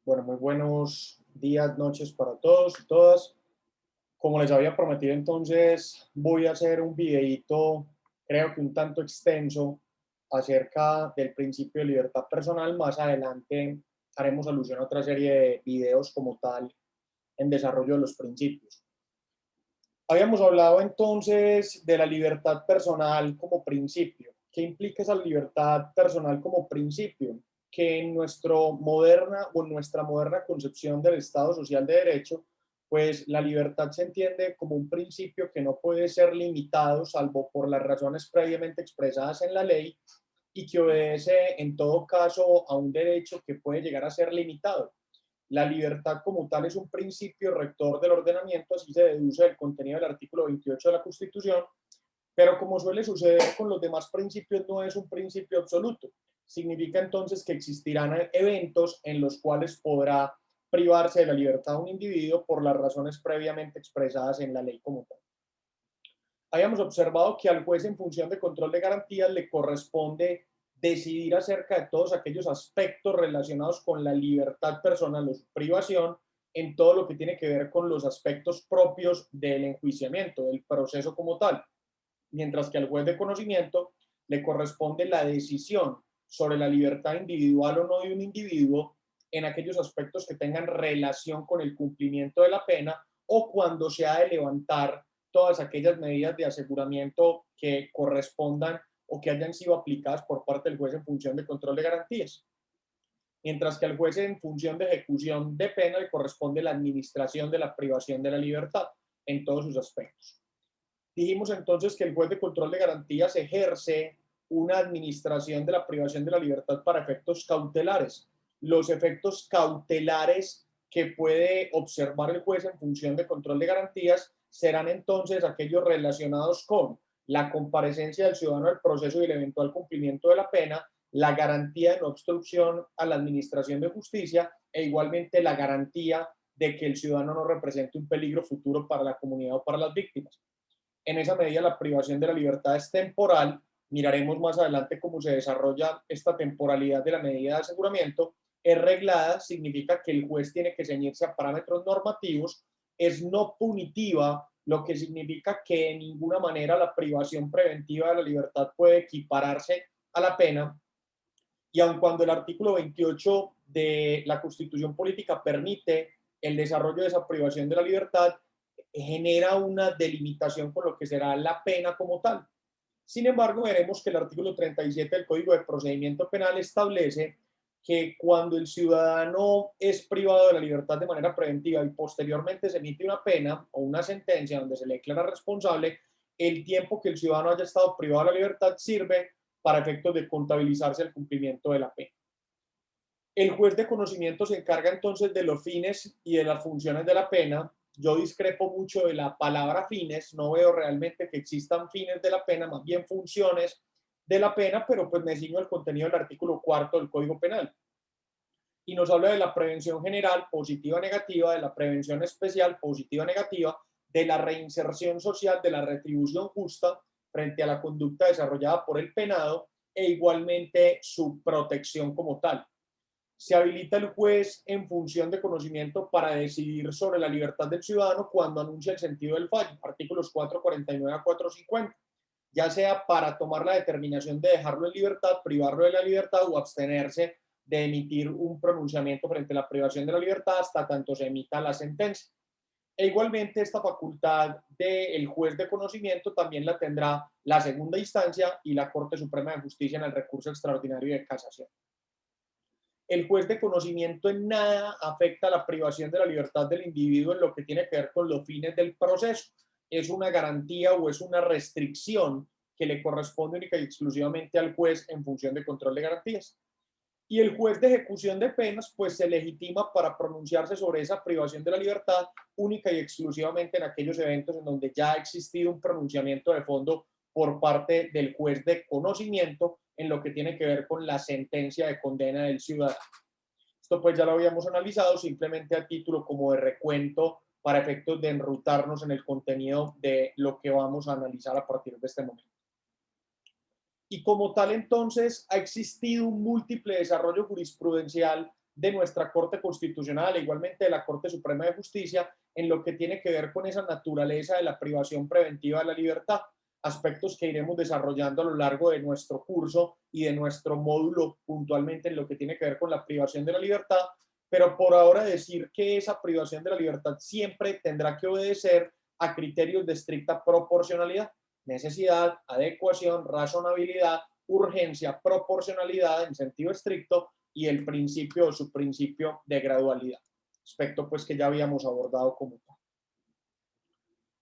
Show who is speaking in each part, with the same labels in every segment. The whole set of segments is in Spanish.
Speaker 1: Bueno, muy buenos días, noches para todos y todas. Como les había prometido, entonces voy a hacer un videíto, creo que un tanto extenso, acerca del principio de libertad personal. Más adelante haremos alusión a otra serie de videos como tal en desarrollo de los principios. Habíamos hablado entonces de la libertad personal como principio. ¿Qué implica esa libertad personal como principio? Que en nuestra moderna concepción del Estado social de derecho, pues la libertad se entiende como un principio que no puede ser limitado salvo por las razones previamente expresadas en la ley y que obedece en todo caso a un derecho que puede llegar a ser limitado. La libertad como tal es un principio rector del ordenamiento, así se deduce del contenido del artículo 28 de la Constitución, pero como suele suceder con los demás principios, no es un principio absoluto. Significa entonces que existirán eventos en los cuales podrá privarse de la libertad un individuo por las razones previamente expresadas en la ley como tal. Habíamos observado que al juez en función de control de garantías le corresponde decidir acerca de todos aquellos aspectos relacionados con la libertad personal o su privación en todo lo que tiene que ver con los aspectos propios del enjuiciamiento, del proceso como tal, mientras que al juez de conocimiento le corresponde la decisión sobre la libertad individual o no de un individuo en aquellos aspectos que tengan relación con el cumplimiento de la pena o cuando se ha de levantar todas aquellas medidas de aseguramiento que correspondan o que hayan sido aplicadas por parte del juez en función de control de garantías. Mientras que al juez en función de ejecución de pena le corresponde la administración de la privación de la libertad en todos sus aspectos. Dijimos entonces que el juez de control de garantías ejerce una administración de la privación de la libertad para efectos cautelares. Los efectos cautelares que puede observar el juez en función de control de garantías serán entonces aquellos relacionados con la comparecencia del ciudadano al proceso y el eventual cumplimiento de la pena, la garantía de no obstrucción a la administración de justicia e igualmente la garantía de que el ciudadano no represente un peligro futuro para la comunidad o para las víctimas. En esa medida, la privación de la libertad es temporal. Miraremos más adelante cómo se desarrolla esta temporalidad de la medida de aseguramiento. Es reglada, significa que el juez tiene que ceñirse a parámetros normativos. Es no punitiva, lo que significa que de ninguna manera la privación preventiva de la libertad puede equipararse a la pena. Y aun cuando el artículo 28 de la Constitución Política permite el desarrollo de esa privación de la libertad, genera una delimitación con lo que será la pena como tal. Sin embargo, veremos que el artículo 37 del Código de Procedimiento Penal establece que cuando el ciudadano es privado de la libertad de manera preventiva y posteriormente se emite una pena o una sentencia donde se le declara responsable, el tiempo que el ciudadano haya estado privado de la libertad sirve para efectos de contabilizarse el cumplimiento de la pena. El juez de conocimiento se encarga entonces de los fines y de las funciones de la pena. Yo discrepo mucho de la palabra fines, no veo realmente que existan fines de la pena, más bien funciones de la pena, pero pues me ciño al contenido del artículo cuarto del Código Penal. Y nos habla de la prevención general, positiva, negativa, de la prevención especial, positiva, negativa, de la reinserción social, de la retribución justa frente a la conducta desarrollada por el penado e igualmente su protección como tal. Se habilita el juez en función de conocimiento para decidir sobre la libertad del ciudadano cuando anuncia el sentido del fallo, artículos 449 a 450, ya sea para tomar la determinación de dejarlo en libertad, privarlo de la libertad o abstenerse de emitir un pronunciamiento frente a la privación de la libertad hasta tanto se emita la sentencia. E igualmente esta facultad del juez de conocimiento también la tendrá la segunda instancia y la Corte Suprema de Justicia en el recurso extraordinario de casación. El juez de conocimiento en nada afecta la privación de la libertad del individuo en lo que tiene que ver con los fines del proceso. Es una garantía o es una restricción que le corresponde única y exclusivamente al juez en función de control de garantías. Y el juez de ejecución de penas, pues se legitima para pronunciarse sobre esa privación de la libertad única y exclusivamente en aquellos eventos en donde ya ha existido un pronunciamiento de fondo por parte del juez de conocimiento en lo que tiene que ver con la sentencia de condena del ciudadano. Esto pues ya lo habíamos analizado simplemente a título como de recuento para efectos de enrutarnos en el contenido de lo que vamos a analizar a partir de este momento. Y como tal entonces ha existido un múltiple desarrollo jurisprudencial de nuestra Corte Constitucional e igualmente de la Corte Suprema de Justicia en lo que tiene que ver con esa naturaleza de la privación preventiva de la libertad, aspectos que iremos desarrollando a lo largo de nuestro curso y de nuestro módulo puntualmente en lo que tiene que ver con la privación de la libertad, pero por ahora decir que esa privación de la libertad siempre tendrá que obedecer a criterios de estricta proporcionalidad, necesidad, adecuación, razonabilidad, urgencia, proporcionalidad en sentido estricto y el principio o subprincipio de gradualidad, aspecto pues que ya habíamos abordado como tal.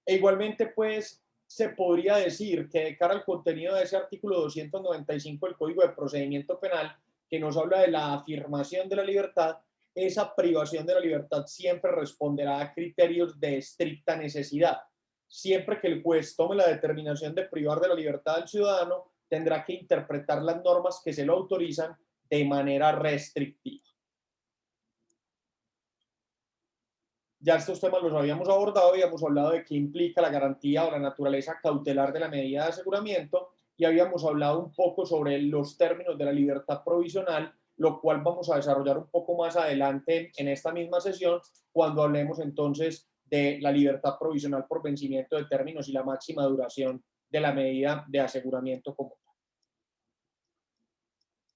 Speaker 1: E igualmente pues se podría decir que de cara al contenido de ese artículo 295 del Código de Procedimiento Penal, que nos habla de la afirmación de la libertad, esa privación de la libertad siempre responderá a criterios de estricta necesidad. Siempre que el juez tome la determinación de privar de la libertad al ciudadano, tendrá que interpretar las normas que se lo autorizan de manera restrictiva. Ya estos temas los habíamos abordado, habíamos hablado de qué implica la garantía o la naturaleza cautelar de la medida de aseguramiento y habíamos hablado un poco sobre los términos de la libertad provisional, lo cual vamos a desarrollar un poco más adelante en esta misma sesión cuando hablemos entonces de la libertad provisional por vencimiento de términos y la máxima duración de la medida de aseguramiento como tal.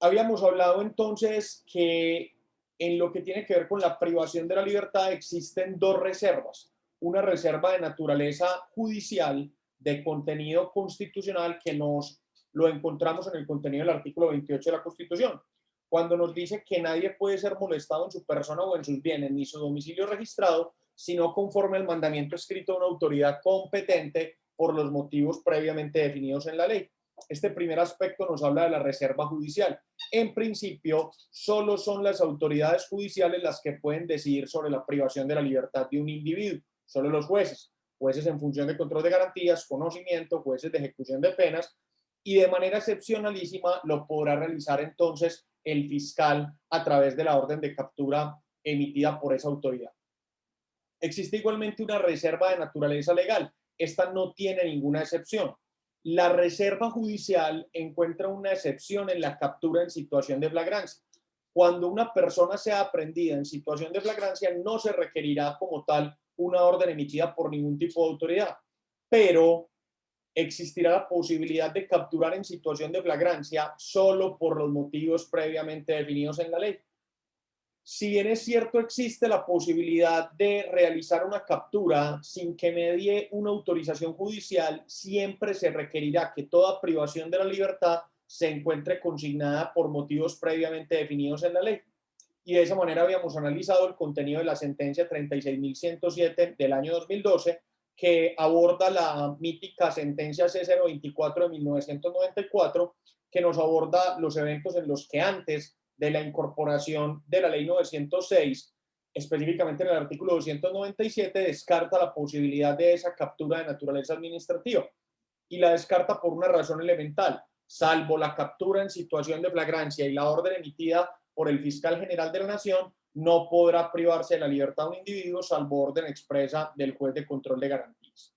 Speaker 1: Habíamos hablado entonces que en lo que tiene que ver con la privación de la libertad existen dos reservas. Una reserva de naturaleza judicial de contenido constitucional que nos lo encontramos en el contenido del artículo 28 de la Constitución, cuando nos dice que nadie puede ser molestado en su persona o en sus bienes ni su domicilio registrado, sino conforme al mandamiento escrito de una autoridad competente por los motivos previamente definidos en la ley. Este primer aspecto nos habla de la reserva judicial. En principio, solo son las autoridades judiciales las que pueden decidir sobre la privación de la libertad de un individuo, solo los jueces, jueces en función de control de garantías, conocimiento, jueces de ejecución de penas, y de manera excepcionalísima lo podrá realizar entonces el fiscal a través de la orden de captura emitida por esa autoridad. Existe igualmente una reserva de naturaleza legal. Esta no tiene ninguna excepción. La reserva judicial encuentra una excepción en la captura en situación de flagrancia. Cuando una persona sea aprehendida en situación de flagrancia, no se requerirá como tal una orden emitida por ningún tipo de autoridad, pero existirá la posibilidad de capturar en situación de flagrancia solo por los motivos previamente definidos en la ley. Si bien es cierto, existe la posibilidad de realizar una captura sin que medie una autorización judicial, siempre se requerirá que toda privación de la libertad se encuentre consignada por motivos previamente definidos en la ley. Y de esa manera habíamos analizado el contenido de la sentencia 36.107 del año 2012, que aborda la mítica sentencia C024 de 1994, que nos aborda los eventos en los que antes de la incorporación de la ley 906, específicamente en el artículo 297, descarta la posibilidad de esa captura de naturaleza administrativa y la descarta por una razón elemental, salvo la captura en situación de flagrancia y la orden emitida por el fiscal general de la Nación, no podrá privarse de la libertad de un individuo salvo orden expresa del juez de control de garantías.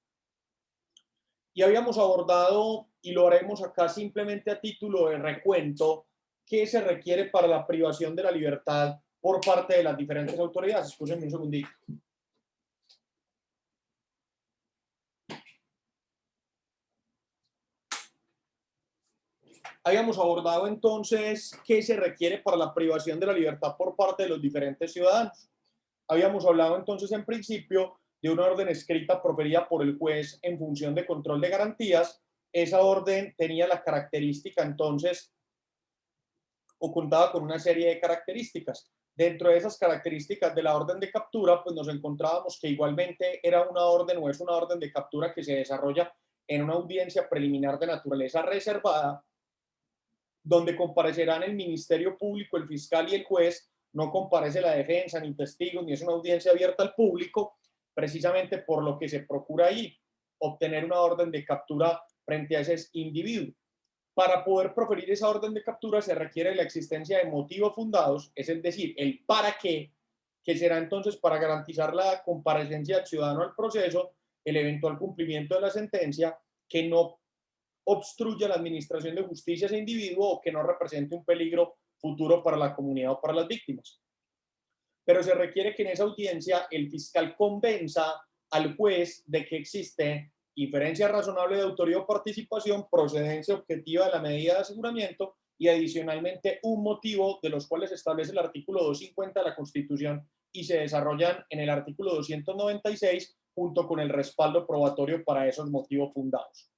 Speaker 1: Y habíamos abordado, y lo haremos acá simplemente a título de recuento, qué se requiere para la privación de la libertad por parte de las diferentes autoridades. Escúchenme un segundito. Habíamos abordado entonces qué se requiere para la privación de la libertad por parte de los diferentes ciudadanos. Habíamos hablado entonces en principio de una orden escrita proferida por el juez en función de control de garantías. Esa orden tenía la característica entonces o contaba con una serie de características. Dentro de esas características de la orden de captura, pues nos encontrábamos que igualmente era una orden o es una orden de captura que se desarrolla en una audiencia preliminar de naturaleza reservada, donde comparecerán el Ministerio Público, el fiscal y el juez. No comparece la defensa, ni testigos, ni es una audiencia abierta al público, precisamente por lo que se procura ahí, obtener una orden de captura frente a ese individuo. Para poder proferir esa orden de captura se requiere la existencia de motivos fundados, es decir, el para qué, que será entonces para garantizar la comparecencia del ciudadano al proceso, el eventual cumplimiento de la sentencia, que no obstruya la administración de justicia a ese individuo o que no represente un peligro futuro para la comunidad o para las víctimas. pero se requiere que en esa audiencia el fiscal convenza al juez de que existe inferencia razonable de autoría o participación, procedencia objetiva de la medida de aseguramiento y adicionalmente un motivo de los cuales establece el artículo 250 de la Constitución y se desarrollan en el artículo 296 junto con el respaldo probatorio para esos motivos fundados.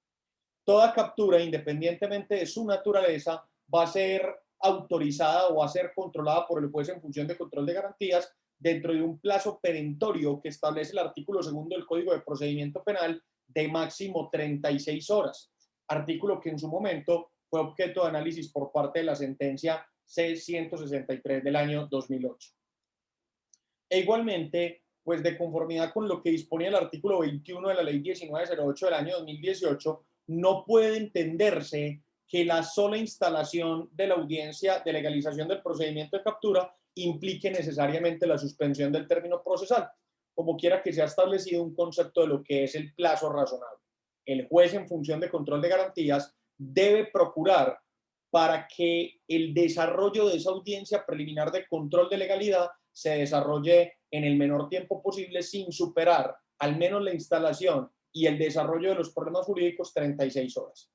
Speaker 1: Toda captura, independientemente de su naturaleza, va a ser autorizada o va a ser controlada por el juez en función de control de garantías dentro de un plazo perentorio que establece el artículo 2 del Código de Procedimiento Penal de máximo 36 horas, artículo que en su momento fue objeto de análisis por parte de la sentencia C-163 del año 2008. E igualmente, pues de conformidad con lo que disponía el artículo 21 de la Ley 1908 del año 2018, no puede entenderse que la sola instalación de la audiencia de legalización del procedimiento de captura implique necesariamente la suspensión del término procesal, como quiera que sea establecido un concepto de lo que es el plazo razonable. El juez, en función de control de garantías, debe procurar para que el desarrollo de esa audiencia preliminar de control de legalidad se desarrolle en el menor tiempo posible sin superar al menos la instalación y el desarrollo de los problemas jurídicos 36 horas.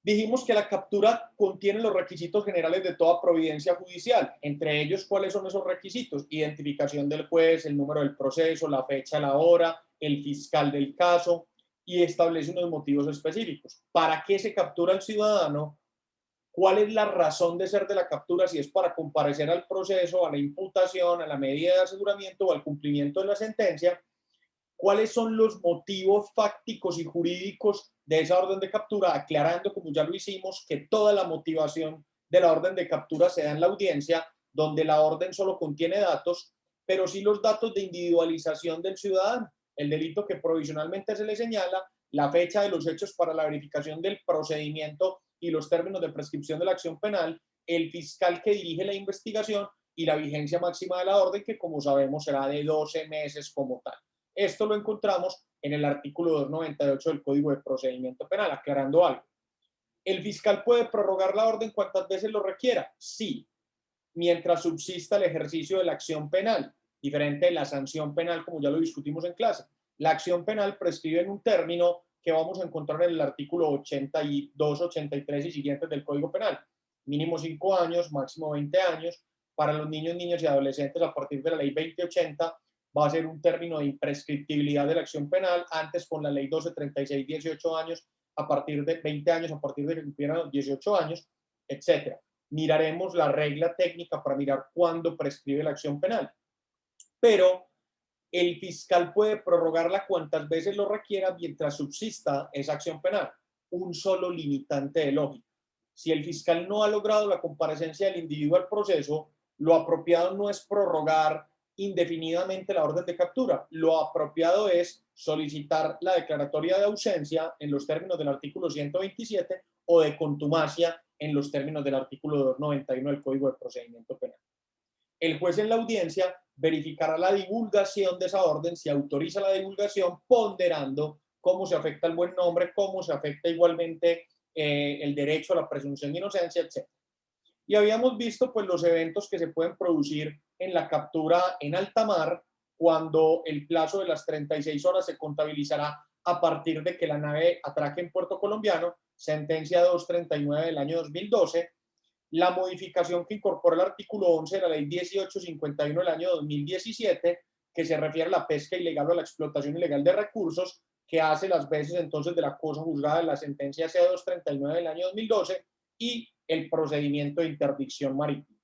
Speaker 1: Dijimos que la captura contiene los requisitos generales de toda providencia judicial, entre ellos, ¿cuáles son esos requisitos? Identificación del juez, el número del proceso, la fecha, la hora, el fiscal del caso, y establece unos motivos específicos. ¿Para qué se captura al ciudadano? ¿Cuál es la razón de ser de la captura? Si es para comparecer al proceso, a la imputación, a la medida de aseguramiento o al cumplimiento de la sentencia. ¿Cuáles son los motivos fácticos y jurídicos de esa orden de captura? Aclarando, como ya lo hicimos, que toda la motivación de la orden de captura se da en la audiencia, donde la orden solo contiene datos, pero sí los datos de individualización del ciudadano, el delito que provisionalmente se le señala, la fecha de los hechos para la verificación del procedimiento y los términos de prescripción de la acción penal, el fiscal que dirige la investigación y la vigencia máxima de la orden, que como sabemos será de 12 meses como tal. Esto lo encontramos en el artículo 298 del Código de Procedimiento Penal, aclarando algo. ¿El fiscal puede prorrogar la orden cuantas veces lo requiera? Sí, mientras subsista el ejercicio de la acción penal, diferente de la sanción penal, como ya lo discutimos en clase. La acción penal prescribe en un término que vamos a encontrar en el artículo 82, 83 y siguientes del Código Penal. Mínimo 5 años, máximo 20 años. Para los niños, niñas y adolescentes, a partir de la ley 2080, va a ser un término de imprescriptibilidad de la acción penal. Antes, con la ley 1236, 18 años, a partir de 20 años, a partir de que cumplieran los 18 años, etcétera. Miraremos la regla técnica para mirar cuándo prescribe la acción penal. Pero el fiscal puede prorrogarla cuantas veces lo requiera mientras subsista esa acción penal. Un solo limitante de lógica. Si el fiscal no ha logrado la comparecencia del individuo al proceso, lo apropiado no es prorrogar indefinidamente la orden de captura. Lo apropiado es solicitar la declaratoria de ausencia en los términos del artículo 127 o de contumacia en los términos del artículo 291 del Código de Procedimiento Penal. El juez en la audiencia verificará la divulgación de esa orden, si autoriza la divulgación, ponderando cómo se afecta el buen nombre, cómo se afecta igualmente el derecho a la presunción de inocencia, etc. Y habíamos visto pues los eventos que se pueden producir en la captura en alta mar, cuando el plazo de las 36 horas se contabilizará a partir de que la nave atraque en puerto colombiano, sentencia 239 del año 2012, la modificación que incorpora el artículo 11 de la ley 1851 del año 2017, que se refiere a la pesca ilegal o a la explotación ilegal de recursos, que hace las veces entonces de la cosa juzgada de la sentencia C239 del año 2012, y el procedimiento de interdicción marítima.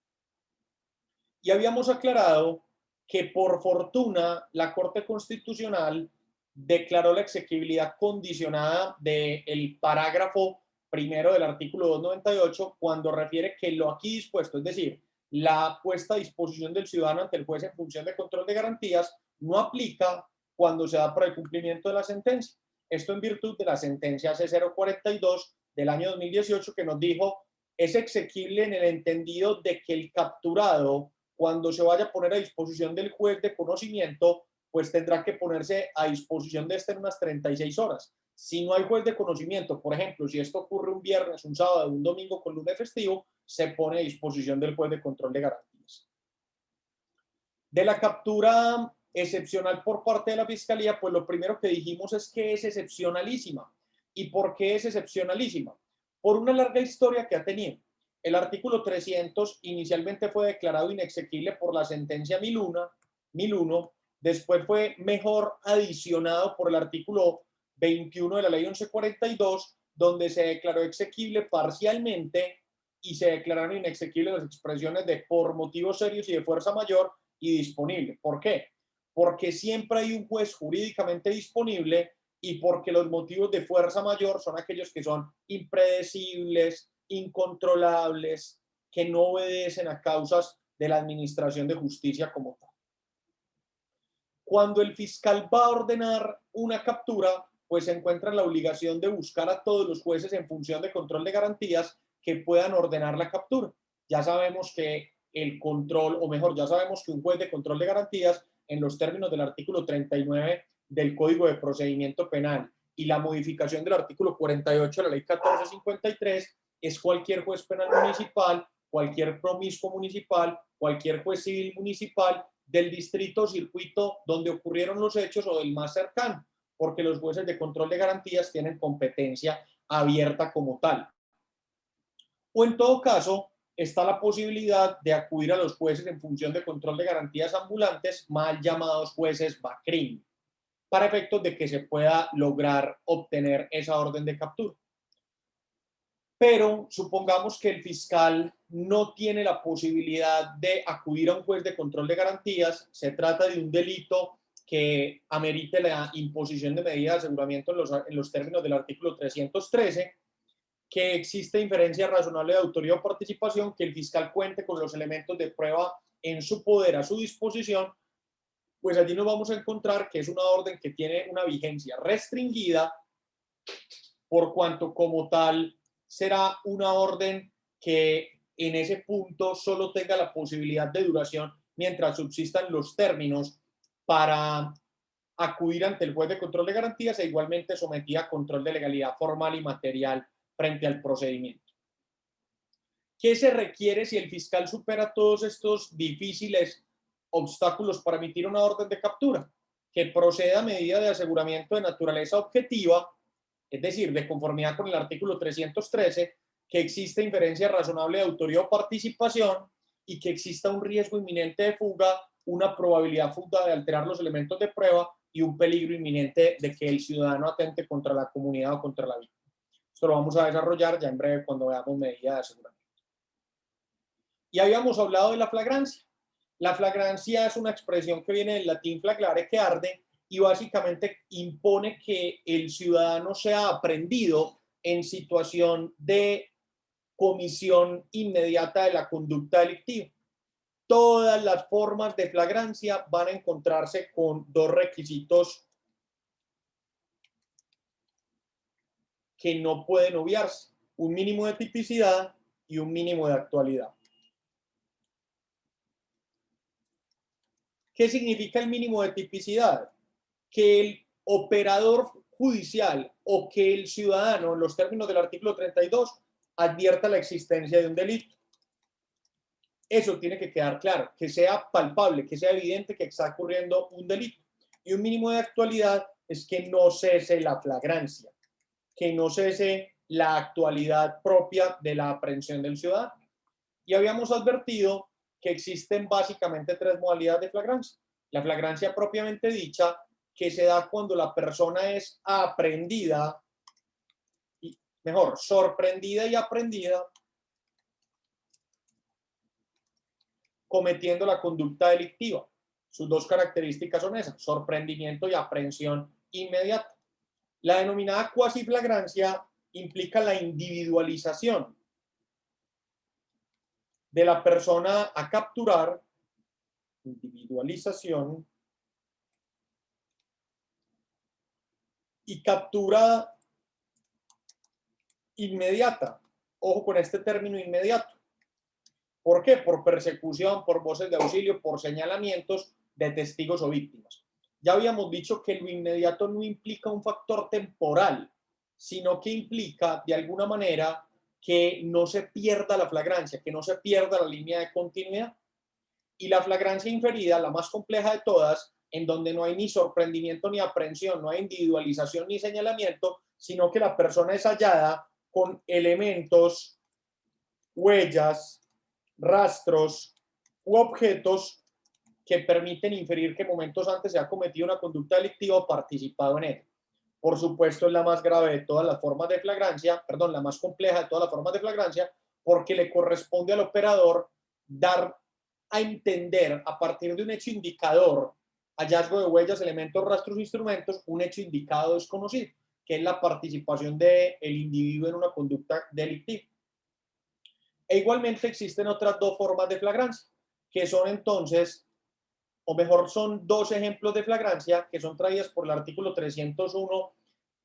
Speaker 1: Y habíamos aclarado que por fortuna la Corte Constitucional declaró la exequibilidad condicionada del parágrafo primero del artículo 298 cuando refiere que lo aquí dispuesto, es decir, la puesta a disposición del ciudadano ante el juez en función de control de garantías, no aplica cuando se da para el cumplimiento de la sentencia. Esto en virtud de la sentencia C042 del año 2018 que nos dijo es exequible en el entendido de que el capturado, cuando se vaya a poner a disposición del juez de conocimiento, pues tendrá que ponerse a disposición de este en unas 36 horas. Si no hay juez de conocimiento, por ejemplo, si esto ocurre un viernes, un sábado, un domingo con lunes festivo, se pone a disposición del juez de control de garantías. De la captura excepcional por parte de la Fiscalía, pues lo primero que dijimos es que es excepcionalísima. ¿Y por qué es excepcionalísima? Por una larga historia que ha tenido. El artículo 300 inicialmente fue declarado inexequible por la sentencia 1001, después fue mejor adicionado por el artículo 21 de la ley 1142, donde se declaró exequible parcialmente y se declararon inexequibles las expresiones de por motivos serios y de fuerza mayor y disponible. ¿Por qué? Porque siempre hay un juez jurídicamente disponible y porque los motivos de fuerza mayor son aquellos que son impredecibles, incontrolables, que no obedecen a causas de la administración de justicia como tal. Cuando el fiscal va a ordenar una captura, pues se encuentra en la obligación de buscar a todos los jueces en función de control de garantías que puedan ordenar la captura. Ya sabemos que el control, o mejor, ya sabemos que un juez de control de garantías, en los términos del artículo 39 del Código de Procedimiento Penal y la modificación del artículo 48 de la Ley 1453, es cualquier juez penal municipal, cualquier promiscuo municipal, cualquier juez civil municipal del distrito o circuito donde ocurrieron los hechos o del más cercano, porque los jueces de control de garantías tienen competencia abierta como tal. O en todo caso, está la posibilidad de acudir a los jueces en función de control de garantías ambulantes, mal llamados jueces BACRIM, para efectos de que se pueda lograr obtener esa orden de captura. Pero supongamos que el fiscal no tiene la posibilidad de acudir a un juez de control de garantías, se trata de un delito que amerite la imposición de medidas de aseguramiento en los términos del artículo 313, que existe inferencia razonable de autoría o participación, que el fiscal cuente con los elementos de prueba en su poder, a su disposición, pues allí nos vamos a encontrar que es una orden que tiene una vigencia restringida, por cuanto como tal será una orden que en ese punto solo tenga la posibilidad de duración mientras subsistan los términos para acudir ante el juez de control de garantías e igualmente sometida a control de legalidad formal y material frente al procedimiento. ¿Qué se requiere si el fiscal supera todos estos difíciles obstáculos para emitir una orden de captura? Que proceda a medida de aseguramiento de naturaleza objetiva, es decir, de conformidad con el artículo 313, que existe inferencia razonable de autoría o participación y que exista un riesgo inminente de fuga, una probabilidad fundada de alterar los elementos de prueba y un peligro inminente de que el ciudadano atente contra la comunidad o contra la víctima. Esto lo vamos a desarrollar ya en breve cuando veamos medidas de aseguramiento. Y habíamos hablado de la flagrancia. La flagrancia es una expresión que viene del latín flagrare, que arde, y básicamente impone que el ciudadano sea aprendido en situación de comisión inmediata de la conducta delictiva. Todas las formas de flagrancia van a encontrarse con dos requisitos que no pueden obviarse: un mínimo de tipicidad y un mínimo de actualidad. ¿Qué significa el mínimo de tipicidad? Que el operador judicial o que el ciudadano, en los términos del artículo 32, advierta la existencia de un delito. Eso tiene que quedar claro, que sea palpable, que sea evidente que está ocurriendo un delito. Y un mínimo de actualidad es que no cese la flagrancia, que no cese la actualidad propia de la aprehensión del ciudadano. Y habíamos advertido que existen básicamente tres modalidades de flagrancia. La flagrancia propiamente dicha, que se da cuando la persona es aprehendida, mejor, sorprendida y aprehendida, cometiendo la conducta delictiva. Sus dos características son esas: sorprendimiento y aprehensión inmediata. La denominada cuasiflagrancia implica la individualización de la persona a capturar, individualización, y captura inmediata. Ojo con este término inmediato. ¿Por qué? Por persecución, por voces de auxilio, por señalamientos de testigos o víctimas. Ya habíamos dicho que lo inmediato no implica un factor temporal, sino que implica de alguna manera que no se pierda la flagrancia, que no se pierda la línea de continuidad. Y la flagrancia inferida, la más compleja de todas, en donde no hay ni sorprendimiento ni aprehensión, no hay individualización ni señalamiento, sino que la persona es hallada con elementos, huellas, rastros u objetos que permiten inferir que momentos antes se ha cometido una conducta delictiva o participado en ella. Por supuesto, es la más grave de todas las formas de flagrancia, perdón, la más compleja de todas las formas de flagrancia, porque le corresponde al operador dar a entender a partir de un hecho indicador, hallazgo de huellas, elementos, rastros, instrumentos, un hecho indicado desconocido, que es la participación del individuo en una conducta delictiva. E igualmente existen otras dos formas de flagrancia, que son entonces, o mejor, son dos ejemplos de flagrancia que son traídas por el artículo 301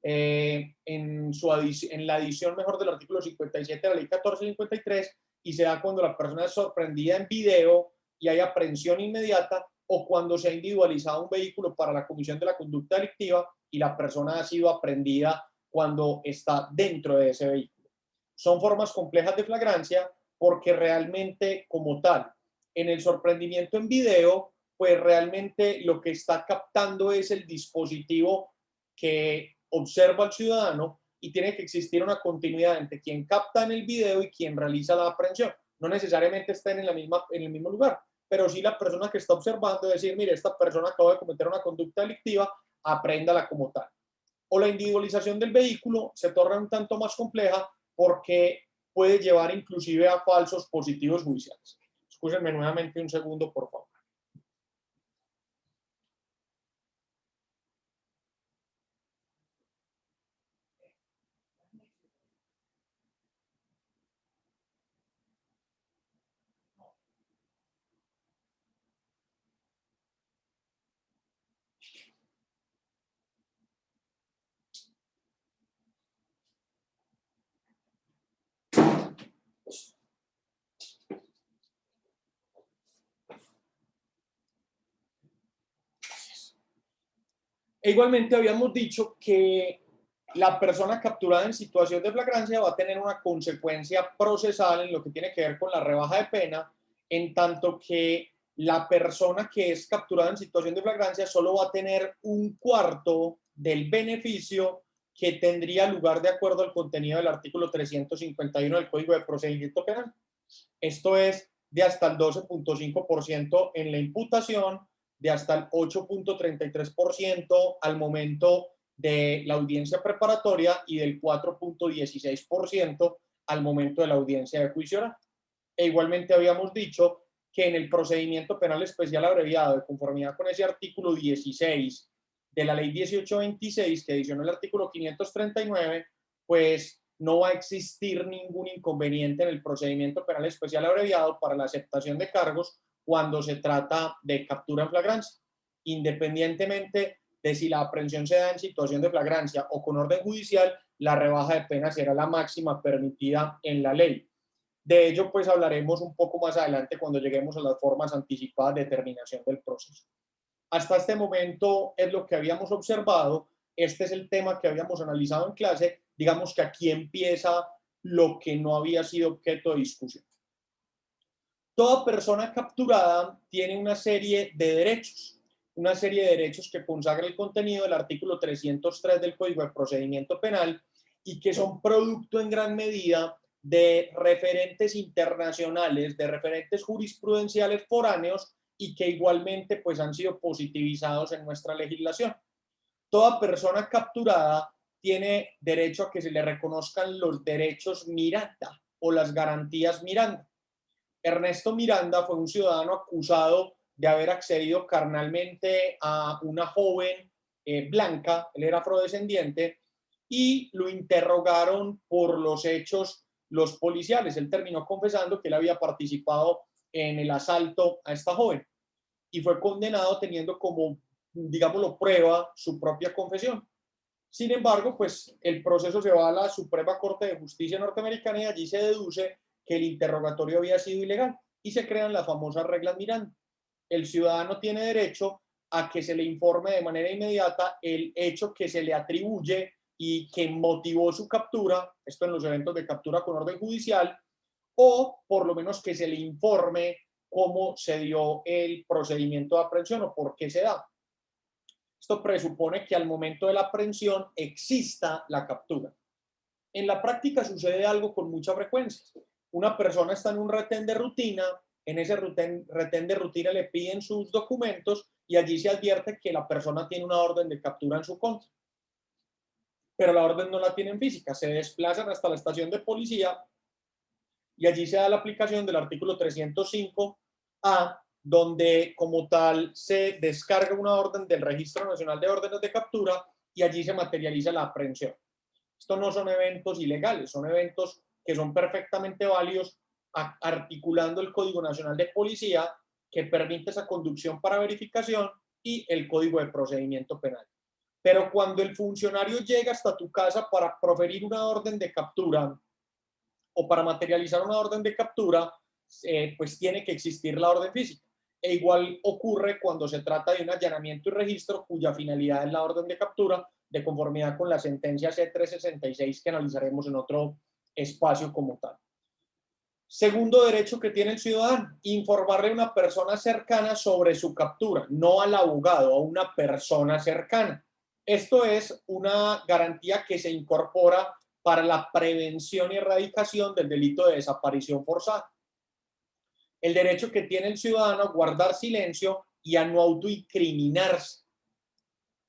Speaker 1: en la edición mejor del artículo 57 de la ley 1453, y se da cuando la persona es sorprendida en video y hay aprehensión inmediata, o cuando se ha individualizado un vehículo para la comisión de la conducta delictiva y la persona ha sido aprehendida cuando está dentro de ese vehículo. Son formas complejas de flagrancia porque realmente, como tal, en el sorprendimiento en video, pues realmente lo que está captando es el dispositivo que observa al ciudadano, y tiene que existir una continuidad entre quien capta en el video y quien realiza la aprehensión. No necesariamente estén en el mismo lugar, pero sí la persona que está observando decir, mire, esta persona acaba de cometer una conducta delictiva, apréndala como tal. O la individualización del vehículo se torna un tanto más compleja porque puede llevar inclusive a falsos positivos judiciales. Escúchenme nuevamente un segundo, por favor. E igualmente habíamos dicho que la persona capturada en situación de flagrancia va a tener una consecuencia procesal en lo que tiene que ver con la rebaja de pena, en tanto que la persona que es capturada en situación de flagrancia solo va a tener un cuarto del beneficio que tendría lugar de acuerdo al contenido del artículo 351 del Código de Procedimiento Penal. Esto es de hasta el 12.5% en la imputación, de hasta el 8.33% al momento de la audiencia preparatoria y del 4.16% al momento de la audiencia de juicio oral. E igualmente habíamos dicho que en el procedimiento penal especial abreviado, de conformidad con ese artículo 16 de la ley 1826, que adicionó el artículo 539, pues no va a existir ningún inconveniente en el procedimiento penal especial abreviado para la aceptación de cargos cuando se trata de captura en flagrancia, independientemente de si la aprehensión se da en situación de flagrancia o con orden judicial. La rebaja de pena será la máxima permitida en la ley. De ello, pues hablaremos un poco más adelante cuando lleguemos a las formas anticipadas de terminación del proceso. Hasta este momento es lo que habíamos observado, este es el tema que habíamos analizado en clase, digamos que aquí empieza lo que no había sido objeto de discusión. Toda persona capturada tiene una serie de derechos que consagra el contenido del artículo 303 del Código de Procedimiento Penal y que son producto en gran medida de referentes internacionales, de referentes jurisprudenciales foráneos y que igualmente pues han sido positivizados en nuestra legislación. Toda persona capturada tiene derecho a que se le reconozcan los derechos Miranda o las garantías Miranda. Ernesto Miranda fue un ciudadano acusado de haber accedido carnalmente a una joven blanca, él era afrodescendiente, y lo interrogaron por los hechos los policiales. Él terminó confesando que él había participado en el asalto a esta joven y fue condenado teniendo como, digámoslo, prueba su propia confesión. Sin embargo, pues el proceso se va a la Suprema Corte de Justicia norteamericana y allí se deduce que el interrogatorio había sido ilegal y se crean las famosas reglas Miranda. El ciudadano tiene derecho a que se le informe de manera inmediata el hecho que se le atribuye y que motivó su captura, esto en los eventos de captura con orden judicial, o por lo menos que se le informe cómo se dio el procedimiento de aprehensión o por qué se da. Esto presupone que al momento de la aprehensión exista la captura. En la práctica sucede algo con mucha frecuencia. Una persona está en un retén de rutina, en ese retén de rutina le piden sus documentos y allí se advierte que la persona tiene una orden de captura en su contra. Pero la orden no la tienen física, se desplazan hasta la estación de policía y allí se da la aplicación del artículo 305A, donde como tal se descarga una orden del Registro Nacional de Órdenes de Captura y allí se materializa la aprehensión. Estos no son eventos ilegales, son eventos que son perfectamente válidos articulando el Código Nacional de Policía que permite esa conducción para verificación y el Código de Procedimiento Penal. Pero cuando el funcionario llega hasta tu casa para proferir una orden de captura o para materializar una orden de captura, pues tiene que existir la orden física. E igual ocurre cuando se trata de un allanamiento y registro cuya finalidad es la orden de captura, de conformidad con la sentencia C366 que analizaremos en otro espacio como tal. Segundo derecho que tiene el ciudadano, informarle a una persona cercana sobre su captura, no al abogado, a una persona cercana. Esto es una garantía que se incorpora para la prevención y erradicación del delito de desaparición forzada. El derecho que tiene el ciudadano a guardar silencio y a no autoincriminarse.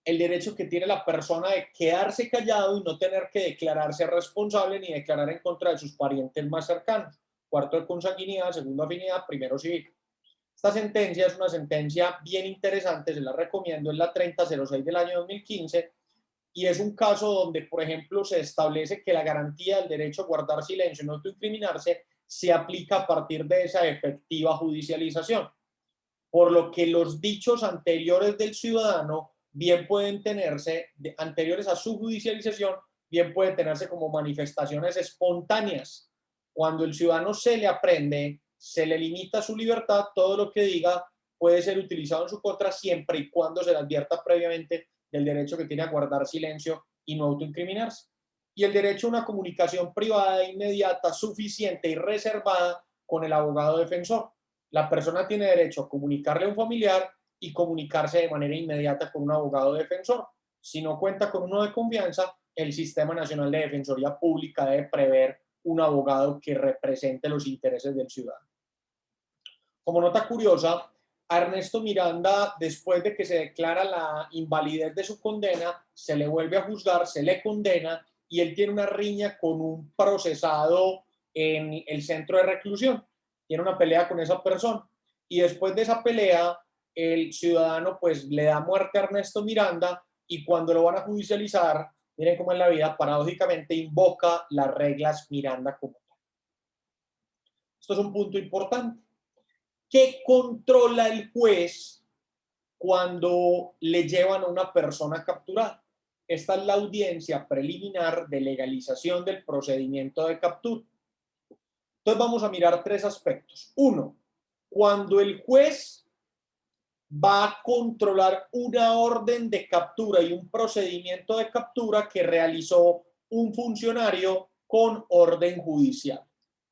Speaker 1: El derecho que tiene la persona de quedarse callado y no tener que declararse responsable ni declarar en contra de sus parientes más cercanos. Cuarto de consanguinidad, segundo afinidad, primero civil. Esta sentencia es una sentencia bien interesante, se la recomiendo, es la 3006 del año 2015 y es un caso donde, por ejemplo, se establece que la garantía del derecho a guardar silencio y no autoincriminarse se aplica a partir de esa efectiva judicialización, por lo que los dichos anteriores del ciudadano bien pueden tenerse, anteriores a su judicialización, bien pueden tenerse como manifestaciones espontáneas. Cuando el ciudadano se le aprende, se le limita su libertad, todo lo que diga puede ser utilizado en su contra siempre y cuando se le advierta previamente del derecho que tiene a guardar silencio y no autoincriminarse. Y el derecho a una comunicación privada, inmediata, suficiente y reservada con el abogado defensor. La persona tiene derecho a comunicarle a un familiar y comunicarse de manera inmediata con un abogado defensor. Si no cuenta con uno de confianza, el Sistema Nacional de Defensoría Pública debe prever un abogado que represente los intereses del ciudadano. Como nota curiosa, a Ernesto Miranda, después de que se declara la invalidez de su condena, se le vuelve a juzgar, se le condena y él tiene una riña con un procesado en el centro de reclusión. Tiene una pelea con esa persona y después de esa pelea, el ciudadano pues le da muerte a Ernesto Miranda y cuando lo van a judicializar, miren cómo en la vida, paradójicamente invoca las reglas Miranda como tal. Esto es un punto importante. ¿Qué controla el juez cuando le llevan a una persona capturada? Esta es la audiencia preliminar de legalización del procedimiento de captura. Entonces vamos a mirar tres aspectos. Uno, cuando el juez va a controlar una orden de captura y un procedimiento de captura que realizó un funcionario con orden judicial.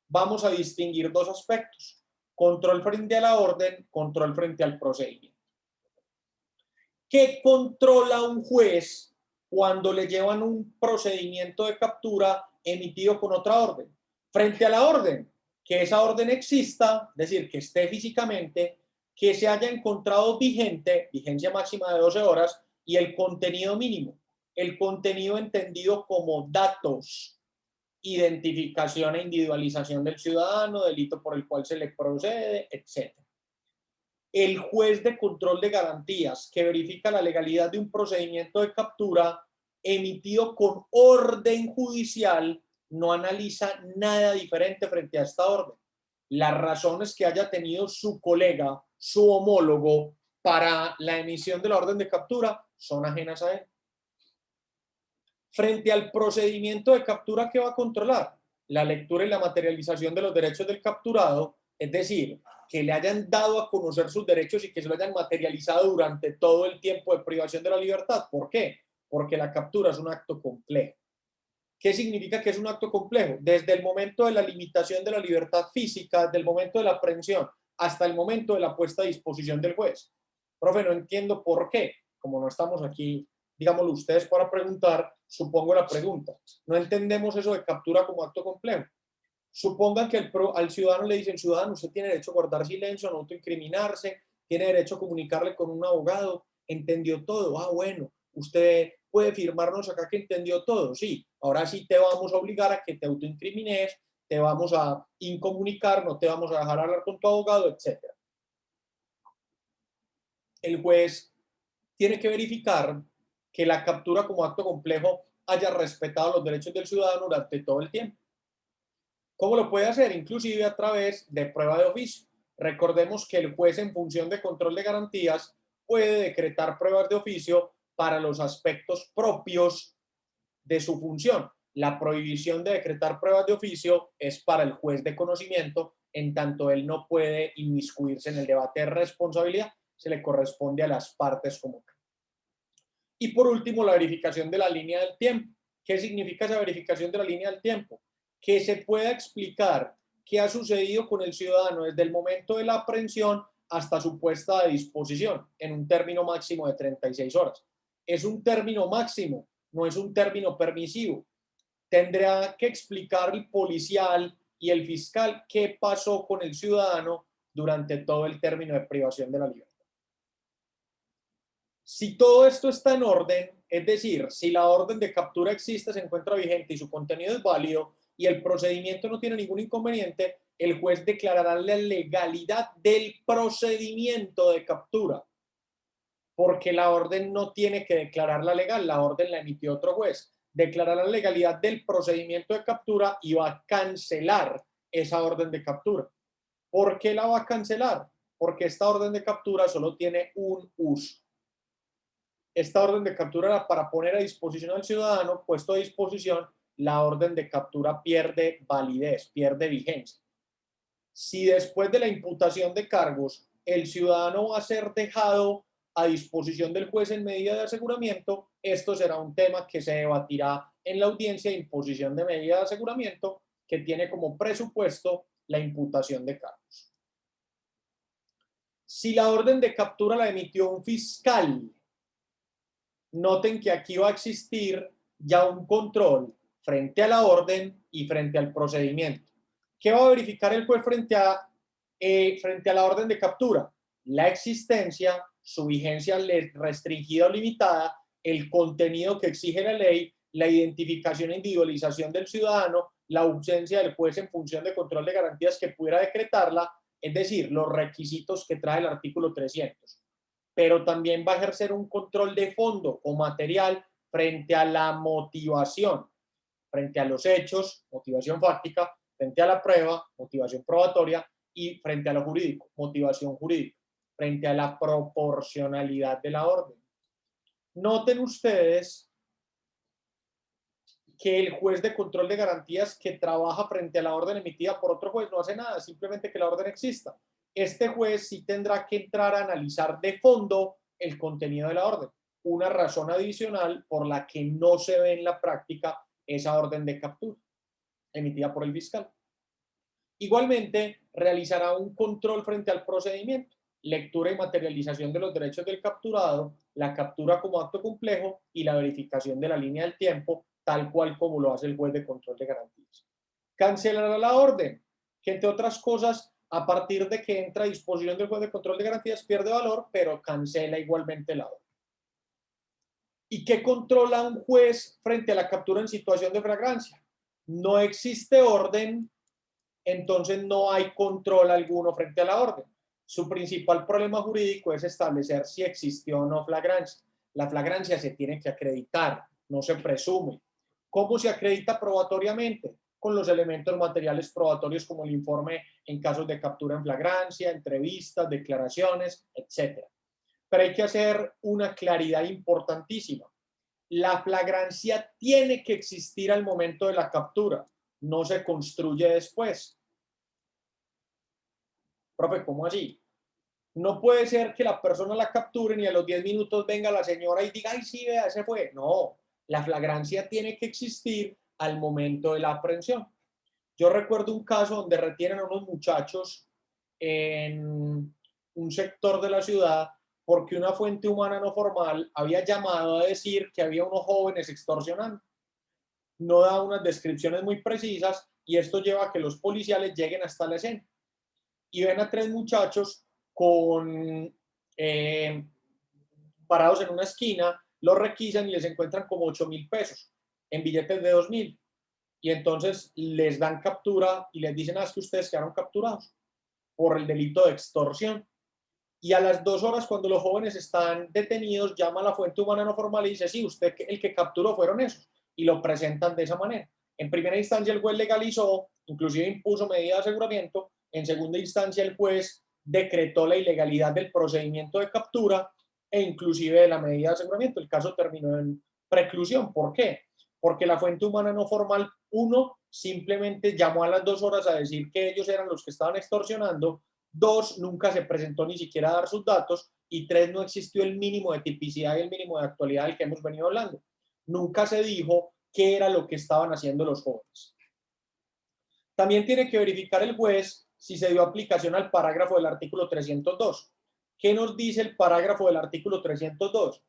Speaker 1: Vamos a distinguir dos aspectos: control frente a la orden, control frente al procedimiento. ¿Qué controla un juez cuando le llevan un procedimiento de captura emitido con otra orden? Frente a la orden, que esa orden exista, es decir, que esté físicamente, que se haya encontrado vigente, vigencia máxima de 12 horas, y el contenido mínimo. El contenido entendido como datos, identificación e individualización del ciudadano, delito por el cual se le procede, etc. El juez de control de garantías que verifica la legalidad de un procedimiento de captura emitido con orden judicial no analiza nada diferente frente a esta orden. Las razones que haya tenido su colega, su homólogo, para la emisión de la orden de captura son ajenas a él. Frente al procedimiento de captura, ¿qué va a controlar? La lectura y la materialización de los derechos del capturado Es decir, que le hayan dado a conocer sus derechos y que se lo hayan materializado durante todo el tiempo de privación de la libertad. ¿Por qué? Porque la captura es un acto complejo. ¿Qué significa que es un acto complejo? Desde el momento de la limitación de la libertad física, desde el momento de la aprehensión hasta el momento de la puesta a disposición del juez. Profe, no entiendo por qué. Como no estamos aquí, digámoslo ustedes para preguntar, supongo la pregunta. No entendemos eso de captura como acto complejo. Supongan que al ciudadano le dicen, ciudadano, usted tiene derecho a guardar silencio, a no autoincriminarse, tiene derecho a comunicarle con un abogado, entendió todo, ah, bueno, usted puede firmarnos acá que entendió todo, sí, ahora sí te vamos a obligar a que te autoincrimines, te vamos a incomunicar, no te vamos a dejar hablar con tu abogado, etc. El juez tiene que verificar que la captura como acto complejo haya respetado los derechos del ciudadano durante todo el tiempo. ¿Cómo lo puede hacer? Inclusive a través de prueba de oficio. Recordemos que el juez, en función de control de garantías, puede decretar pruebas de oficio para los aspectos propios de su función. La prohibición de decretar pruebas de oficio es para el juez de conocimiento, en tanto él no puede inmiscuirse en el debate de responsabilidad, se le corresponde a las partes como tal. Y por último, la verificación de la línea del tiempo. ¿Qué significa esa verificación de la línea del tiempo? Que se pueda explicar qué ha sucedido con el ciudadano desde el momento de la aprehensión hasta su puesta a disposición en un término máximo de 36 horas. Es un término máximo, no es un término permisivo. Tendrá que explicar el policial y el fiscal qué pasó con el ciudadano durante todo el término de privación de la libertad. Si todo esto está en orden, es decir, si la orden de captura existe, se encuentra vigente y su contenido es válido y el procedimiento no tiene ningún inconveniente, el juez declarará la legalidad del procedimiento de captura, porque la orden no tiene que declararla legal, la orden la emitió otro juez. Declarará la legalidad del procedimiento de captura y va a cancelar esa orden de captura. ¿Por qué la va a cancelar? Porque esta orden de captura solo tiene un uso. Esta orden de captura era para poner a disposición al ciudadano, puesto a disposición, la orden de captura pierde validez, pierde vigencia. Si después de la imputación de cargos el ciudadano va a ser dejado a disposición del juez en medida de aseguramiento, esto será un tema que se debatirá en la audiencia de imposición de medida de aseguramiento, que tiene como presupuesto la imputación de cargos. Si la orden de captura la emitió un fiscal, noten que aquí va a existir ya un control frente a la orden y frente al procedimiento. ¿Qué va a verificar el juez frente a la orden de captura? La existencia, su vigencia restringida o limitada, el contenido que exige la ley, la identificación e individualización del ciudadano, la ausencia del juez en función de control de garantías que pudiera decretarla, es decir, los requisitos que trae el artículo 300. Pero también va a ejercer un control de fondo o material frente a la motivación, frente a los hechos, motivación fáctica, frente a la prueba, motivación probatoria, y frente a lo jurídico, motivación jurídica, frente a la proporcionalidad de la orden. Noten ustedes que el juez de control de garantías que trabaja frente a la orden emitida por otro juez no hace nada, simplemente que la orden exista. Este juez sí tendrá que entrar a analizar de fondo el contenido de la orden. Una razón adicional por la que no se ve en la práctica esa orden de captura emitida por el fiscal. Igualmente, realizará un control frente al procedimiento, lectura y materialización de los derechos del capturado, la captura como acto complejo y la verificación de la línea del tiempo, tal cual como lo hace el juez de control de garantías. Cancelará la orden, que entre otras cosas, a partir de que entra a disposición del juez de control de garantías, pierde valor, pero cancela igualmente la orden. ¿Y qué controla un juez frente a la captura en situación de flagrancia? No existe orden, entonces no hay control alguno frente a la orden. Su principal problema jurídico es establecer si existió o no flagrancia. La flagrancia se tiene que acreditar, no se presume. ¿Cómo se acredita probatoriamente? Con los elementos materiales probatorios como el informe en casos de captura en flagrancia, entrevistas, declaraciones, etc. Pero hay que hacer una claridad importantísima. La flagrancia tiene que existir al momento de la captura, no se construye después. Profe, ¿cómo así? No puede ser que la persona la capturen y a los 10 minutos venga la señora y diga, ay, sí, vea, ese fue. No, la flagrancia tiene que existir al momento de la aprehensión. Yo recuerdo un caso donde retienen a unos muchachos en un sector de la ciudad porque una fuente humana no formal había llamado a decir que había unos jóvenes extorsionando. No da unas descripciones muy precisas y esto lleva a que los policiales lleguen hasta la escena y ven a tres muchachos con parados en una esquina, los requisan y les encuentran como 8.000 pesos en billetes de 2.000. Y entonces les dan captura y les dicen, es que ustedes quedaron capturados por el delito de extorsión. Y a las 2 horas, cuando los jóvenes están detenidos, llama a la fuente humana no formal y dice, sí, usted el que capturó fueron esos. Y lo presentan de esa manera. En primera instancia, el juez legalizó, inclusive impuso medida de aseguramiento. En segunda instancia, el juez decretó la ilegalidad del procedimiento de captura e inclusive de la medida de aseguramiento. El caso terminó en preclusión. ¿Por qué? Porque la fuente humana no formal, uno, simplemente llamó a las 2 horas a decir que ellos eran los que estaban extorsionando. Dos, nunca se presentó ni siquiera a dar sus datos. Y tres, no existió el mínimo de tipicidad y el mínimo de actualidad del que hemos venido hablando. Nunca se dijo qué era lo que estaban haciendo los jóvenes. También tiene que verificar el juez si se dio aplicación al parágrafo del artículo 302. ¿Qué nos dice el parágrafo del artículo 302?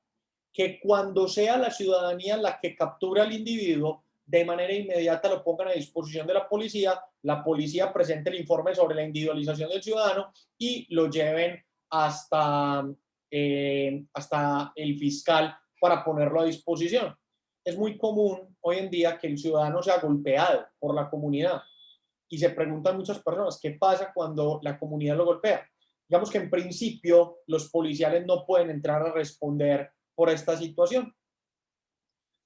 Speaker 1: Que cuando sea la ciudadanía la que captura al individuo, de manera inmediata lo pongan a disposición de la policía presente el informe sobre la individualización del ciudadano y lo lleven hasta el fiscal para ponerlo a disposición. Es muy común hoy en día que el ciudadano sea golpeado por la comunidad y se preguntan muchas personas, ¿qué pasa cuando la comunidad lo golpea? Digamos que en principio los policiales no pueden entrar a responder por esta situación.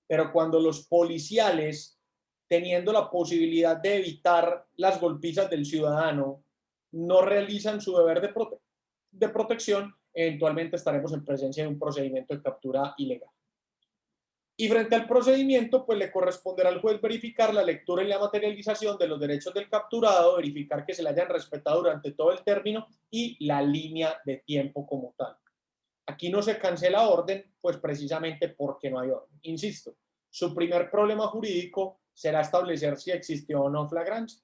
Speaker 1: Pero cuando los policiales, teniendo la posibilidad de evitar las golpizas del ciudadano, no realizan su deber de protección, eventualmente estaremos en presencia de un procedimiento de captura ilegal. Y frente al procedimiento, pues le corresponderá al juez verificar la lectura y la materialización de los derechos del capturado, verificar que se le hayan respetado durante todo el término y la línea de tiempo como tal. Aquí no se cancela orden, pues precisamente porque no hay orden. Insisto, su primer problema jurídico será establecer si existió o no flagrancia.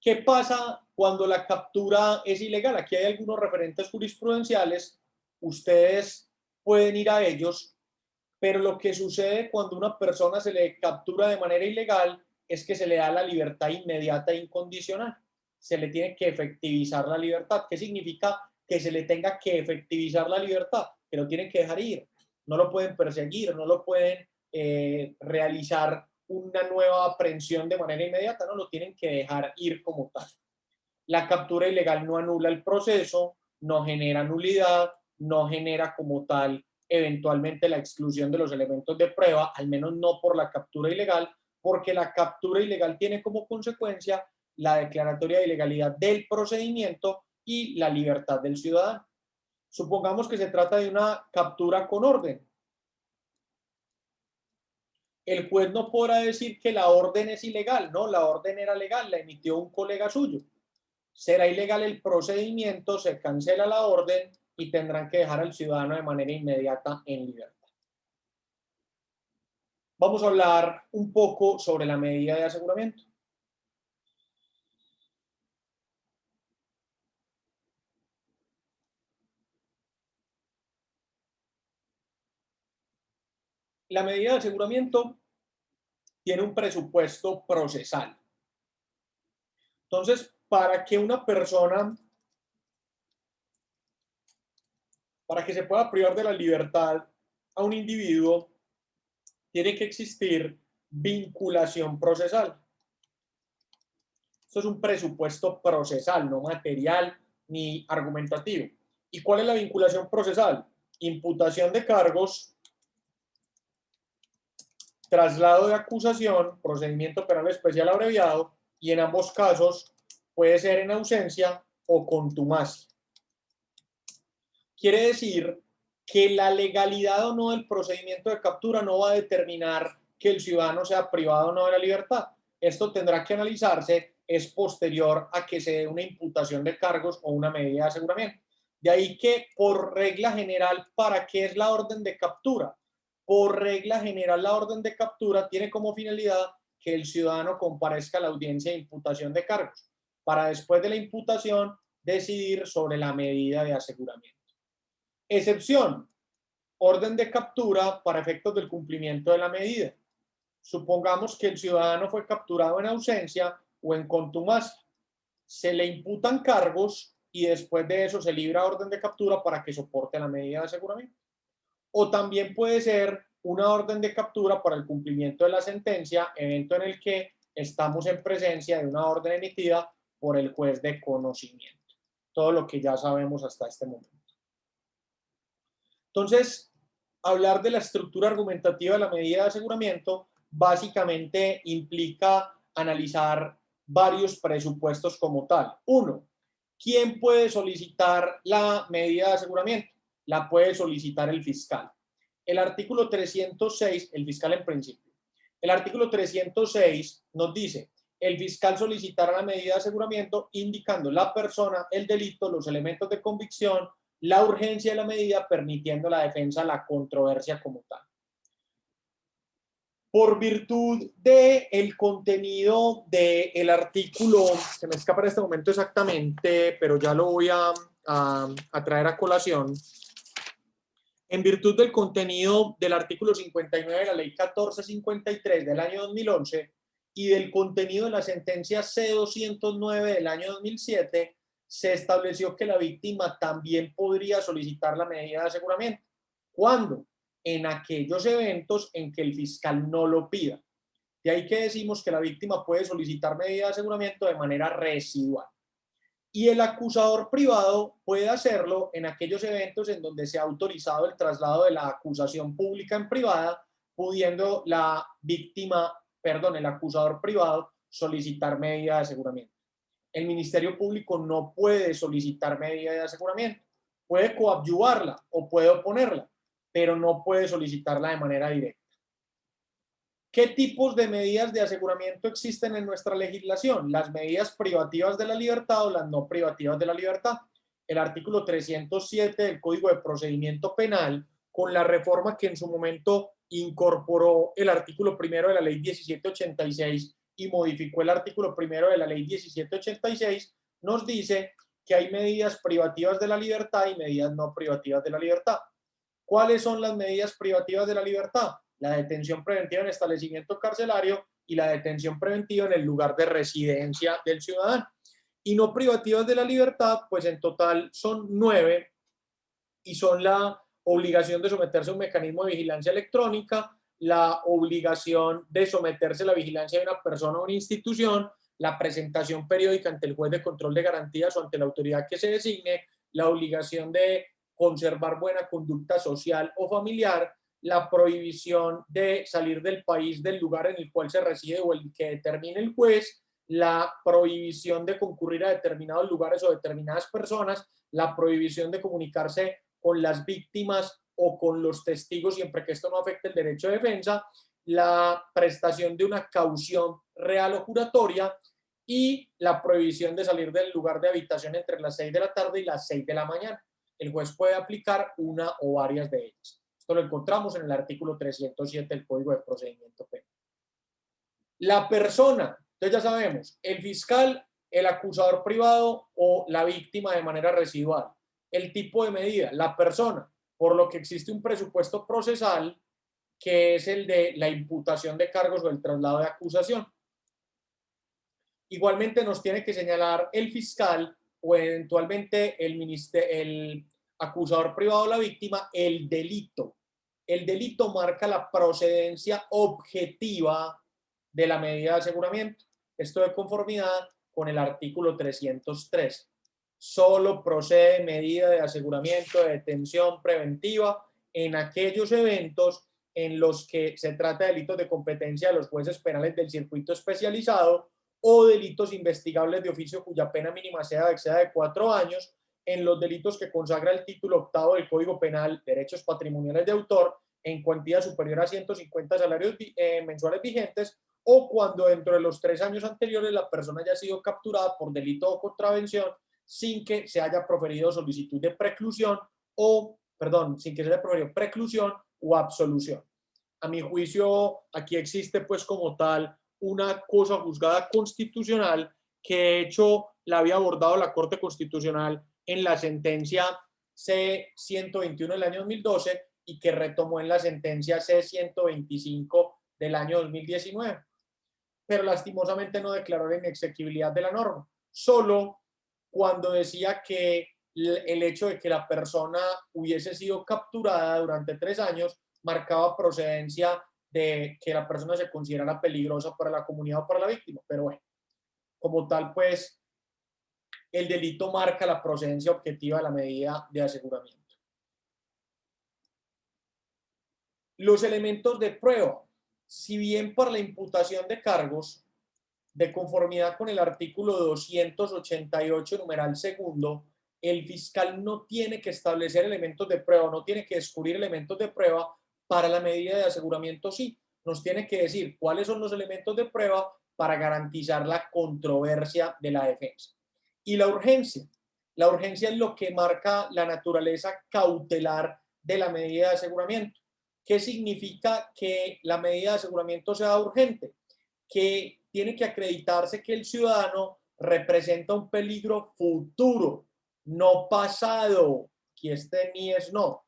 Speaker 1: ¿Qué pasa cuando la captura es ilegal? Aquí hay algunos referentes jurisprudenciales, ustedes pueden ir a ellos, pero lo que sucede cuando una persona se le captura de manera ilegal es que se le da la libertad inmediata e incondicional. Se le tiene que efectivizar la libertad. ¿Qué significa que se le tenga que efectivizar la libertad? Que lo tienen que dejar ir. No lo pueden perseguir, no lo pueden realizar una nueva aprehensión de manera inmediata, no lo tienen que dejar ir como tal. La captura ilegal no anula el proceso, no genera nulidad, no genera como tal eventualmente la exclusión de los elementos de prueba, al menos no por la captura ilegal, porque la captura ilegal tiene como consecuencia la declaratoria de ilegalidad del procedimiento y la libertad del ciudadano. Supongamos que se trata de una captura con orden. El juez no podrá decir que la orden es ilegal, no, la orden era legal, la emitió un colega suyo. Será ilegal el procedimiento, se cancela la orden y tendrán que dejar al ciudadano de manera inmediata en libertad. Vamos a hablar un poco sobre la medida de aseguramiento. La medida de aseguramiento tiene un presupuesto procesal. Entonces, para que una persona, para que se pueda privar de la libertad a un individuo, tiene que existir vinculación procesal. Esto es un presupuesto procesal, no material ni argumentativo. ¿Y cuál es la vinculación procesal? Imputación de cargos, traslado de acusación, procedimiento penal especial abreviado, y en ambos casos puede ser en ausencia o contumacia. Quiere decir que la legalidad o no del procedimiento de captura no va a determinar que el ciudadano sea privado o no de la libertad. esto tendrá que analizarse es posterior a que se dé una imputación de cargos o una medida de aseguramiento. De ahí que, por regla general, ¿para qué es la orden de captura? Por regla general, la orden de captura tiene como finalidad que el ciudadano comparezca a la audiencia de imputación de cargos, para después de la imputación decidir sobre la medida de aseguramiento. Excepción: orden de captura para efectos del cumplimiento de la medida. Supongamos que el ciudadano fue capturado en ausencia o en contumacia. Se le imputan cargos y después de eso se libra orden de captura para que soporte la medida de aseguramiento. O también puede ser una orden de captura para el cumplimiento de la sentencia, evento en el que estamos en presencia de una orden emitida por el juez de conocimiento. Todo lo que ya sabemos hasta este momento. Entonces, hablar de la estructura argumentativa de la medida de aseguramiento básicamente implica analizar varios presupuestos como tal. Uno, ¿quién puede solicitar la medida de aseguramiento? La puede solicitar el fiscal. El artículo 306, el fiscal en principio. El artículo 306 nos dice: el fiscal solicitará la medida de aseguramiento indicando la persona, el delito, los elementos de convicción, la urgencia de la medida, permitiendo la defensa la controversia como tal. Por virtud del contenido del artículo, se me escapa en este momento exactamente, pero ya lo voy a traer a colación. En virtud del contenido del artículo 59 de la ley 1453 del año 2011 y del contenido de la sentencia C-209 del año 2007, se estableció que la víctima también podría solicitar la medida de aseguramiento. ¿Cuándo? En aquellos eventos en que el fiscal no lo pida. De ahí que decimos que la víctima puede solicitar medida de aseguramiento de manera residual. Y el acusador privado puede hacerlo en aquellos eventos en donde se ha autorizado el traslado de la acusación pública en privada, pudiendo la víctima, perdón, el acusador privado solicitar medida de aseguramiento. El Ministerio Público no puede solicitar medida de aseguramiento. Puede coadyuvarla o puede oponerla, pero no puede solicitarla de manera directa. ¿Qué tipos de medidas de aseguramiento existen en nuestra legislación? Las medidas privativas de la libertad o las no privativas de la libertad. El artículo 307 del Código de Procedimiento Penal, con la reforma que en su momento incorporó el artículo primero de la ley 1786 y modificó el artículo primero de la ley 1786, nos dice que hay medidas privativas de la libertad y medidas no privativas de la libertad. ¿Cuáles son las medidas privativas de la libertad? La detención preventiva en establecimiento carcelario y la detención preventiva en el lugar de residencia del ciudadano. Y no privativas de la libertad, pues en total son 9 y son la obligación de someterse a un mecanismo de vigilancia electrónica, la obligación de someterse a la vigilancia de una persona o una institución, la presentación periódica ante el juez de control de garantías o ante la autoridad que se designe, la obligación de conservar buena conducta social o familiar, la prohibición de salir del país, del lugar en el cual se reside o el que determine el juez, la prohibición de concurrir a determinados lugares o determinadas personas, la prohibición de comunicarse con las víctimas o con los testigos siempre que esto no afecte el derecho de defensa, la prestación de una caución real o juratoria y la prohibición de salir del lugar de habitación entre las 6 de la tarde y las 6 de la mañana. El juez puede aplicar una o varias de ellas. Esto lo encontramos en el artículo 307 del Código de Procedimiento Penal. La persona, entonces ya sabemos, el fiscal, el acusador privado o la víctima de manera residual. El tipo de medida, la persona, por lo que existe un presupuesto procesal que es el de la imputación de cargos o el traslado de acusación. Igualmente nos tiene que señalar el fiscal o eventualmente el acusador privado o la víctima el delito. El delito marca la procedencia objetiva de la medida de aseguramiento. Esto de conformidad con el artículo 303. Solo procede medida de aseguramiento de detención preventiva en aquellos eventos en los que se trata de delitos de competencia de los jueces penales del circuito especializado o delitos investigables de oficio cuya pena mínima exceda de 4 años, en los delitos que consagra el título 8º del Código Penal, derechos patrimoniales de autor, en cuantía superior a 150 salarios mensuales vigentes, o cuando dentro de los 3 años anteriores la persona haya sido capturada por delito o contravención sin que se haya proferido solicitud de preclusión o, perdón, sin que se haya proferido preclusión o absolución. A mi juicio, aquí existe pues como tal una cosa juzgada constitucional que de hecho la había abordado la Corte Constitucional en la sentencia C-121 del año 2012 y que retomó en la sentencia C-125 del año 2019. Pero lastimosamente no declaró la inexequibilidad de la norma, solo cuando decía que el hecho de que la persona hubiese sido capturada durante 3 años marcaba procedencia de que la persona se considerara peligrosa para la comunidad o para la víctima. Pero bueno, como tal, pues el delito marca la procedencia objetiva de la medida de aseguramiento. Los elementos de prueba. Si bien para la imputación de cargos, de conformidad con el artículo 288, numeral segundo, el fiscal no tiene que establecer elementos de prueba, no tiene que descubrir elementos de prueba. Para la medida de aseguramiento sí, nos tiene que decir cuáles son los elementos de prueba para garantizar la controversia de la defensa. Y la urgencia es lo que marca la naturaleza cautelar de la medida de aseguramiento. ¿Qué significa que la medida de aseguramiento sea urgente? Que tiene que acreditarse que el ciudadano representa un peligro futuro, no pasado, que este ni es no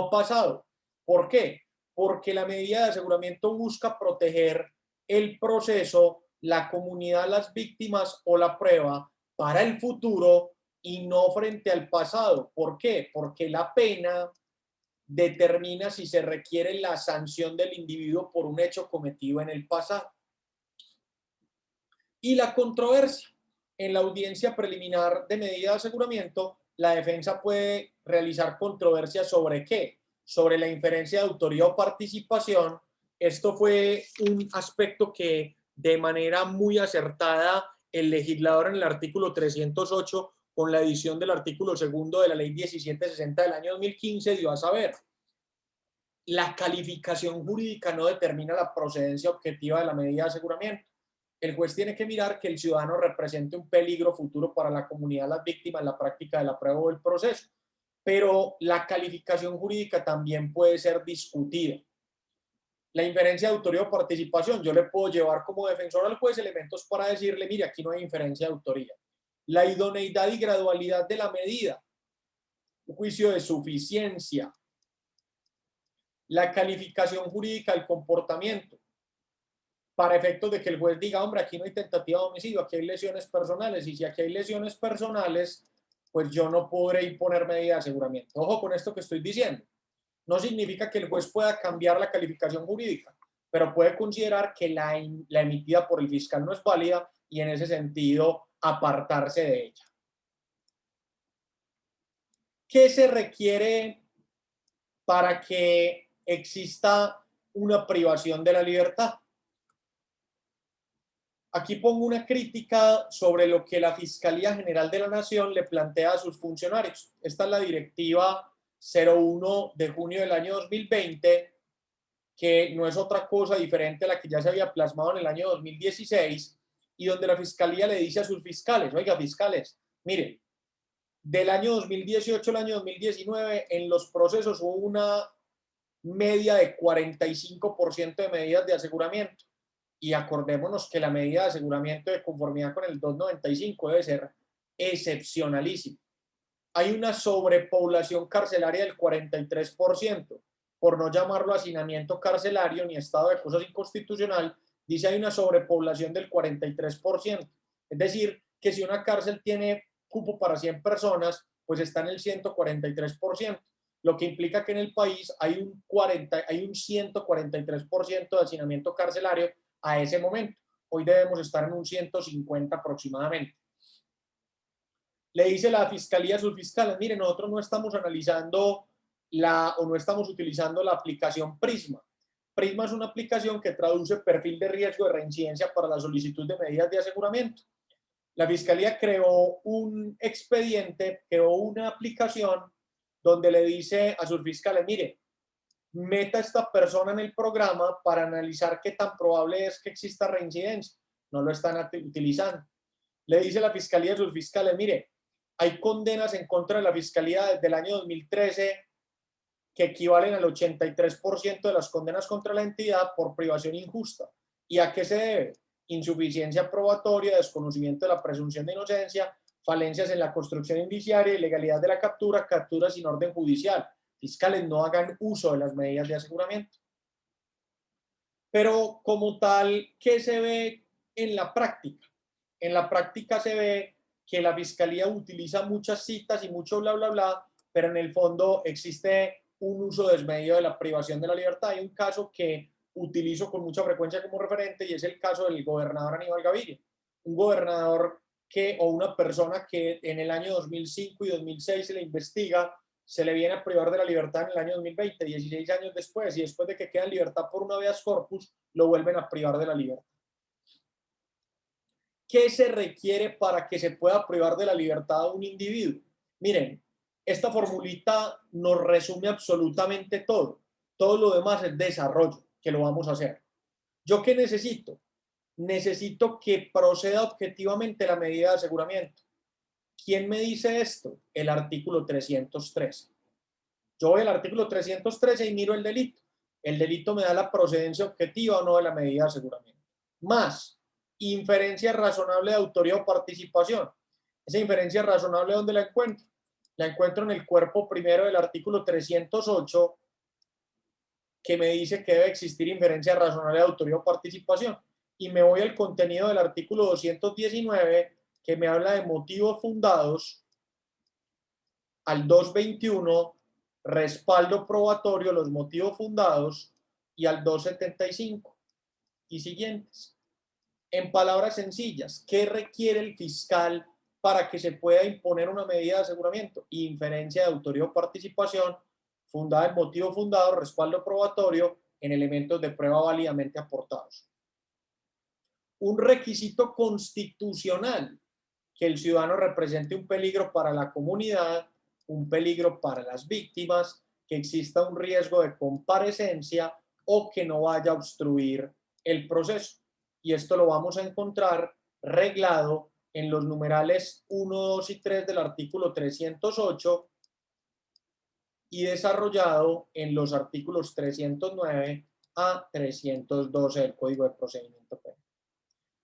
Speaker 1: pasado. ¿Por qué? Porque la medida de aseguramiento busca proteger el proceso, la comunidad, las víctimas o la prueba para el futuro y no frente al pasado. ¿Por qué? Porque la pena determina si se requiere la sanción del individuo por un hecho cometido en el pasado. Y la controversia. En la audiencia preliminar de medida de aseguramiento, la defensa puede realizar controversia sobre qué, sobre la inferencia de autoría o participación. Esto fue un aspecto que de manera muy acertada el legislador en el artículo 308, con la edición del artículo segundo de la ley 1760 del año 2015, dio a saber. La calificación jurídica no determina la procedencia objetiva de la medida de aseguramiento. El juez tiene que mirar que el ciudadano represente un peligro futuro para la comunidad, las víctimas, la práctica de la prueba o el proceso. Pero la calificación jurídica también puede ser discutida. La inferencia de autoría o participación, yo le puedo llevar como defensor al juez elementos para decirle, mire, aquí no hay inferencia de autoría. La idoneidad y gradualidad de la medida, un juicio de suficiencia, la calificación jurídica del comportamiento, para efectos de que el juez diga, hombre, aquí no hay tentativa de homicidio, aquí hay lesiones personales, y si aquí hay lesiones personales, pues yo no podré imponer medida de aseguramiento. Ojo con esto que estoy diciendo. No significa que el juez pueda cambiar la calificación jurídica, pero puede considerar que la emitida por el fiscal no es válida y en ese sentido apartarse de ella. ¿Qué se requiere para que exista una privación de la libertad? Aquí pongo una crítica sobre lo que la Fiscalía General de la Nación le plantea a sus funcionarios. Esta es la directiva 01 de junio del año 2020, que no es otra cosa diferente a la que ya se había plasmado en el año 2016, y donde la Fiscalía le dice a sus fiscales, oiga, fiscales, miren, del año 2018 al año 2019, en los procesos hubo una media de 45% de medidas de aseguramiento. Y acordémonos que la medida de aseguramiento de conformidad con el 295 debe ser excepcionalísima. Hay una sobrepoblación carcelaria del 43%, por no llamarlo hacinamiento carcelario ni estado de cosas inconstitucional, dice hay una sobrepoblación del 43%. Es decir, que si una cárcel tiene cupo para 100 personas, pues está en el 143%, lo que implica que en el país hay un 143% de hacinamiento carcelario a ese momento. Hoy debemos estar en un 150 aproximadamente. Le dice la fiscalía a sus fiscales, mire, nosotros no estamos analizando o no estamos utilizando la aplicación Prisma. Prisma es una aplicación que traduce perfil de riesgo de reincidencia para la solicitud de medidas de aseguramiento. La fiscalía creó un expediente, creó una aplicación donde le dice a sus fiscales, mire, meta a esta persona en el programa para analizar qué tan probable es que exista reincidencia. No lo están utilizando. Le dice la fiscalía a sus fiscales, mire, hay condenas en contra de la fiscalía desde el año 2013 que equivalen al 83% de las condenas contra la entidad por privación injusta. ¿Y a qué se debe? Insuficiencia probatoria, desconocimiento de la presunción de inocencia, falencias en la construcción indiciaria, ilegalidad de la captura, captura sin orden judicial. Fiscales, no hagan uso de las medidas de aseguramiento. Pero como tal, ¿qué se ve en la práctica? En la práctica se ve que la fiscalía utiliza muchas citas y mucho bla, bla, bla, pero en el fondo existe un uso desmedido de la privación de la libertad. Hay un caso que utilizo con mucha frecuencia como referente y es el caso del gobernador Aníbal Gaviria. Un gobernador o una persona que en el año 2005 y 2006 se le investiga, se le viene a privar de la libertad en el año 2020, 16 años después, y después de que queda en libertad por un habeas corpus, lo vuelven a privar de la libertad. ¿Qué se requiere para que se pueda privar de la libertad a un individuo? Miren, esta formulita nos resume absolutamente todo. Todo lo demás es desarrollo, que lo vamos a hacer. ¿Yo qué necesito? Necesito que proceda objetivamente la medida de aseguramiento. ¿Quién me dice esto? El artículo 313. Yo voy al artículo 313 y miro el delito. El delito me da la procedencia objetiva o no de la medida de aseguramiento. Más inferencia razonable de autoría o participación. Esa inferencia razonable, ¿dónde la encuentro? La encuentro en el cuerpo primero del artículo 308, que me dice que debe existir inferencia razonable de autoría o participación. Y me voy al contenido del artículo 219, que me habla de motivos fundados, al 221, respaldo probatorio, los motivos fundados, y al 275 y siguientes. En palabras sencillas, ¿qué requiere el fiscal para que se pueda imponer una medida de aseguramiento? Inferencia de autoría o participación, fundada en motivo fundado, respaldo probatorio, en elementos de prueba válidamente aportados. Un requisito constitucional, que el ciudadano represente un peligro para la comunidad, un peligro para las víctimas, que exista un riesgo de comparecencia o que no vaya a obstruir el proceso. Y esto lo vamos a encontrar reglado en los numerales 1, 2 y 3 del artículo 308 y desarrollado en los artículos 309 a 312 del Código de Procedimiento Penal.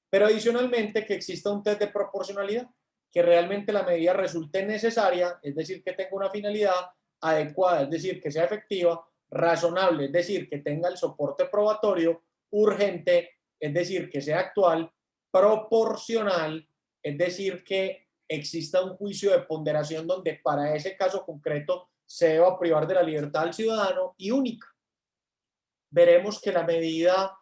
Speaker 1: Pero adicionalmente que exista un test de proporcionalidad, que realmente la medida resulte necesaria, es decir, que tenga una finalidad adecuada, es decir, que sea efectiva, razonable, es decir, que tenga el soporte probatorio, urgente, es decir, que sea actual, proporcional, es decir, que exista un juicio de ponderación donde para ese caso concreto se deba privar de la libertad al ciudadano, y única. Veremos que la medida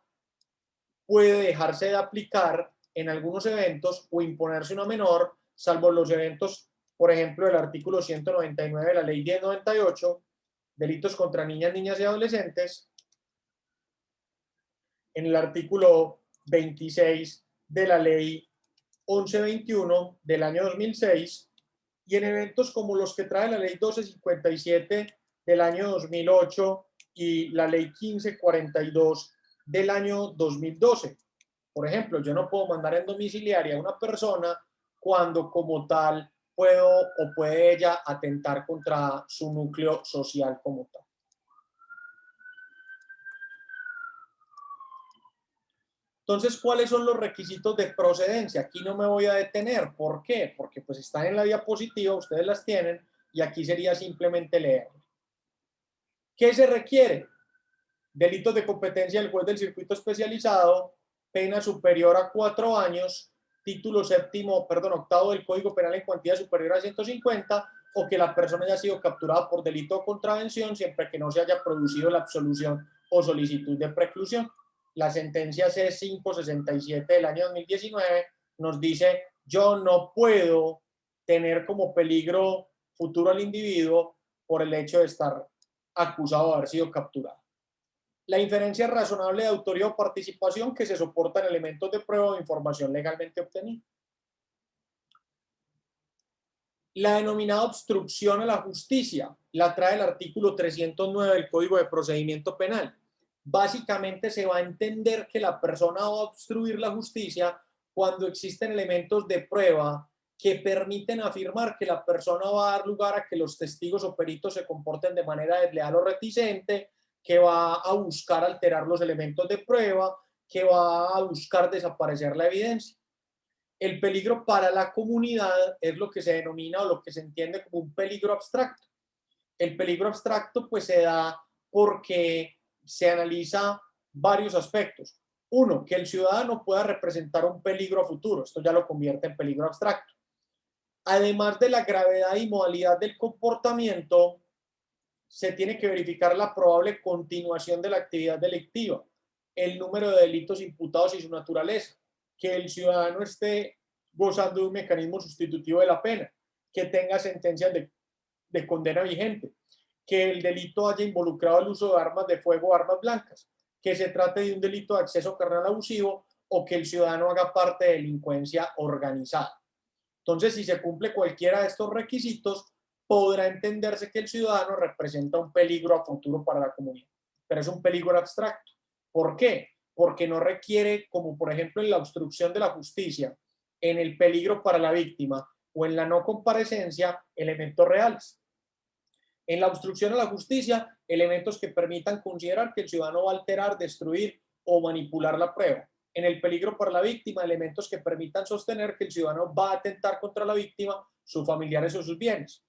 Speaker 1: puede dejarse de aplicar en algunos eventos o imponerse una menor, salvo los eventos, por ejemplo, del artículo 199 de la ley 1098, delitos contra niñas, niñas y adolescentes, en el artículo 26 de la ley 1121 del año 2006, y en eventos como los que trae la ley 1257 del año 2008 y la ley 1542 del año 2012. Por ejemplo, yo no puedo mandar en domiciliaria a una persona cuando como tal puedo o puede ella atentar contra su núcleo social como tal. Entonces, ¿cuáles son los requisitos de procedencia? Aquí no me voy a detener. ¿Por qué? Porque pues están en la diapositiva, ustedes las tienen, y aquí sería simplemente leer. ¿Qué se requiere? Delitos de competencia del juez del circuito especializado, pena superior a 4 años, título octavo del Código Penal en cuantía superior a 150, o que la persona haya sido capturada por delito o contravención siempre que no se haya producido la absolución o solicitud de preclusión. La sentencia C567 del año 2019 nos dice: yo no puedo tener como peligro futuro al individuo por el hecho de estar acusado de haber sido capturado. La inferencia razonable de autoría o participación, que se soporta en elementos de prueba o información legalmente obtenida. La denominada obstrucción a la justicia la trae el artículo 309 del Código de Procedimiento Penal. Básicamente se va a entender que la persona va a obstruir la justicia cuando existen elementos de prueba que permiten afirmar que la persona va a dar lugar a que los testigos o peritos se comporten de manera desleal o reticente, que va a buscar alterar los elementos de prueba, que va a buscar desaparecer la evidencia. El peligro para la comunidad es lo que se denomina o lo que se entiende como un peligro abstracto. El peligro abstracto pues se da porque se analiza varios aspectos. Uno, que el ciudadano pueda representar un peligro a futuro. Esto ya lo convierte en peligro abstracto. Además de la gravedad y modalidad del comportamiento, se tiene que verificar la probable continuación de la actividad delictiva, el número de delitos imputados y su naturaleza, que el ciudadano esté gozando de un mecanismo sustitutivo de la pena, que tenga sentencias de condena vigente, que el delito haya involucrado el uso de armas de fuego o armas blancas, que se trate de un delito de acceso carnal abusivo o que el ciudadano haga parte de delincuencia organizada. Entonces, si se cumple cualquiera de estos requisitos, podrá entenderse que el ciudadano representa un peligro a futuro para la comunidad, pero es un peligro abstracto. ¿Por qué? Porque no requiere, como por ejemplo en la obstrucción de la justicia, en el peligro para la víctima o en la no comparecencia, elementos reales. En la obstrucción a la justicia, elementos que permitan considerar que el ciudadano va a alterar, destruir o manipular la prueba. En el peligro para la víctima, elementos que permitan sostener que el ciudadano va a atentar contra la víctima, sus familiares o sus bienes.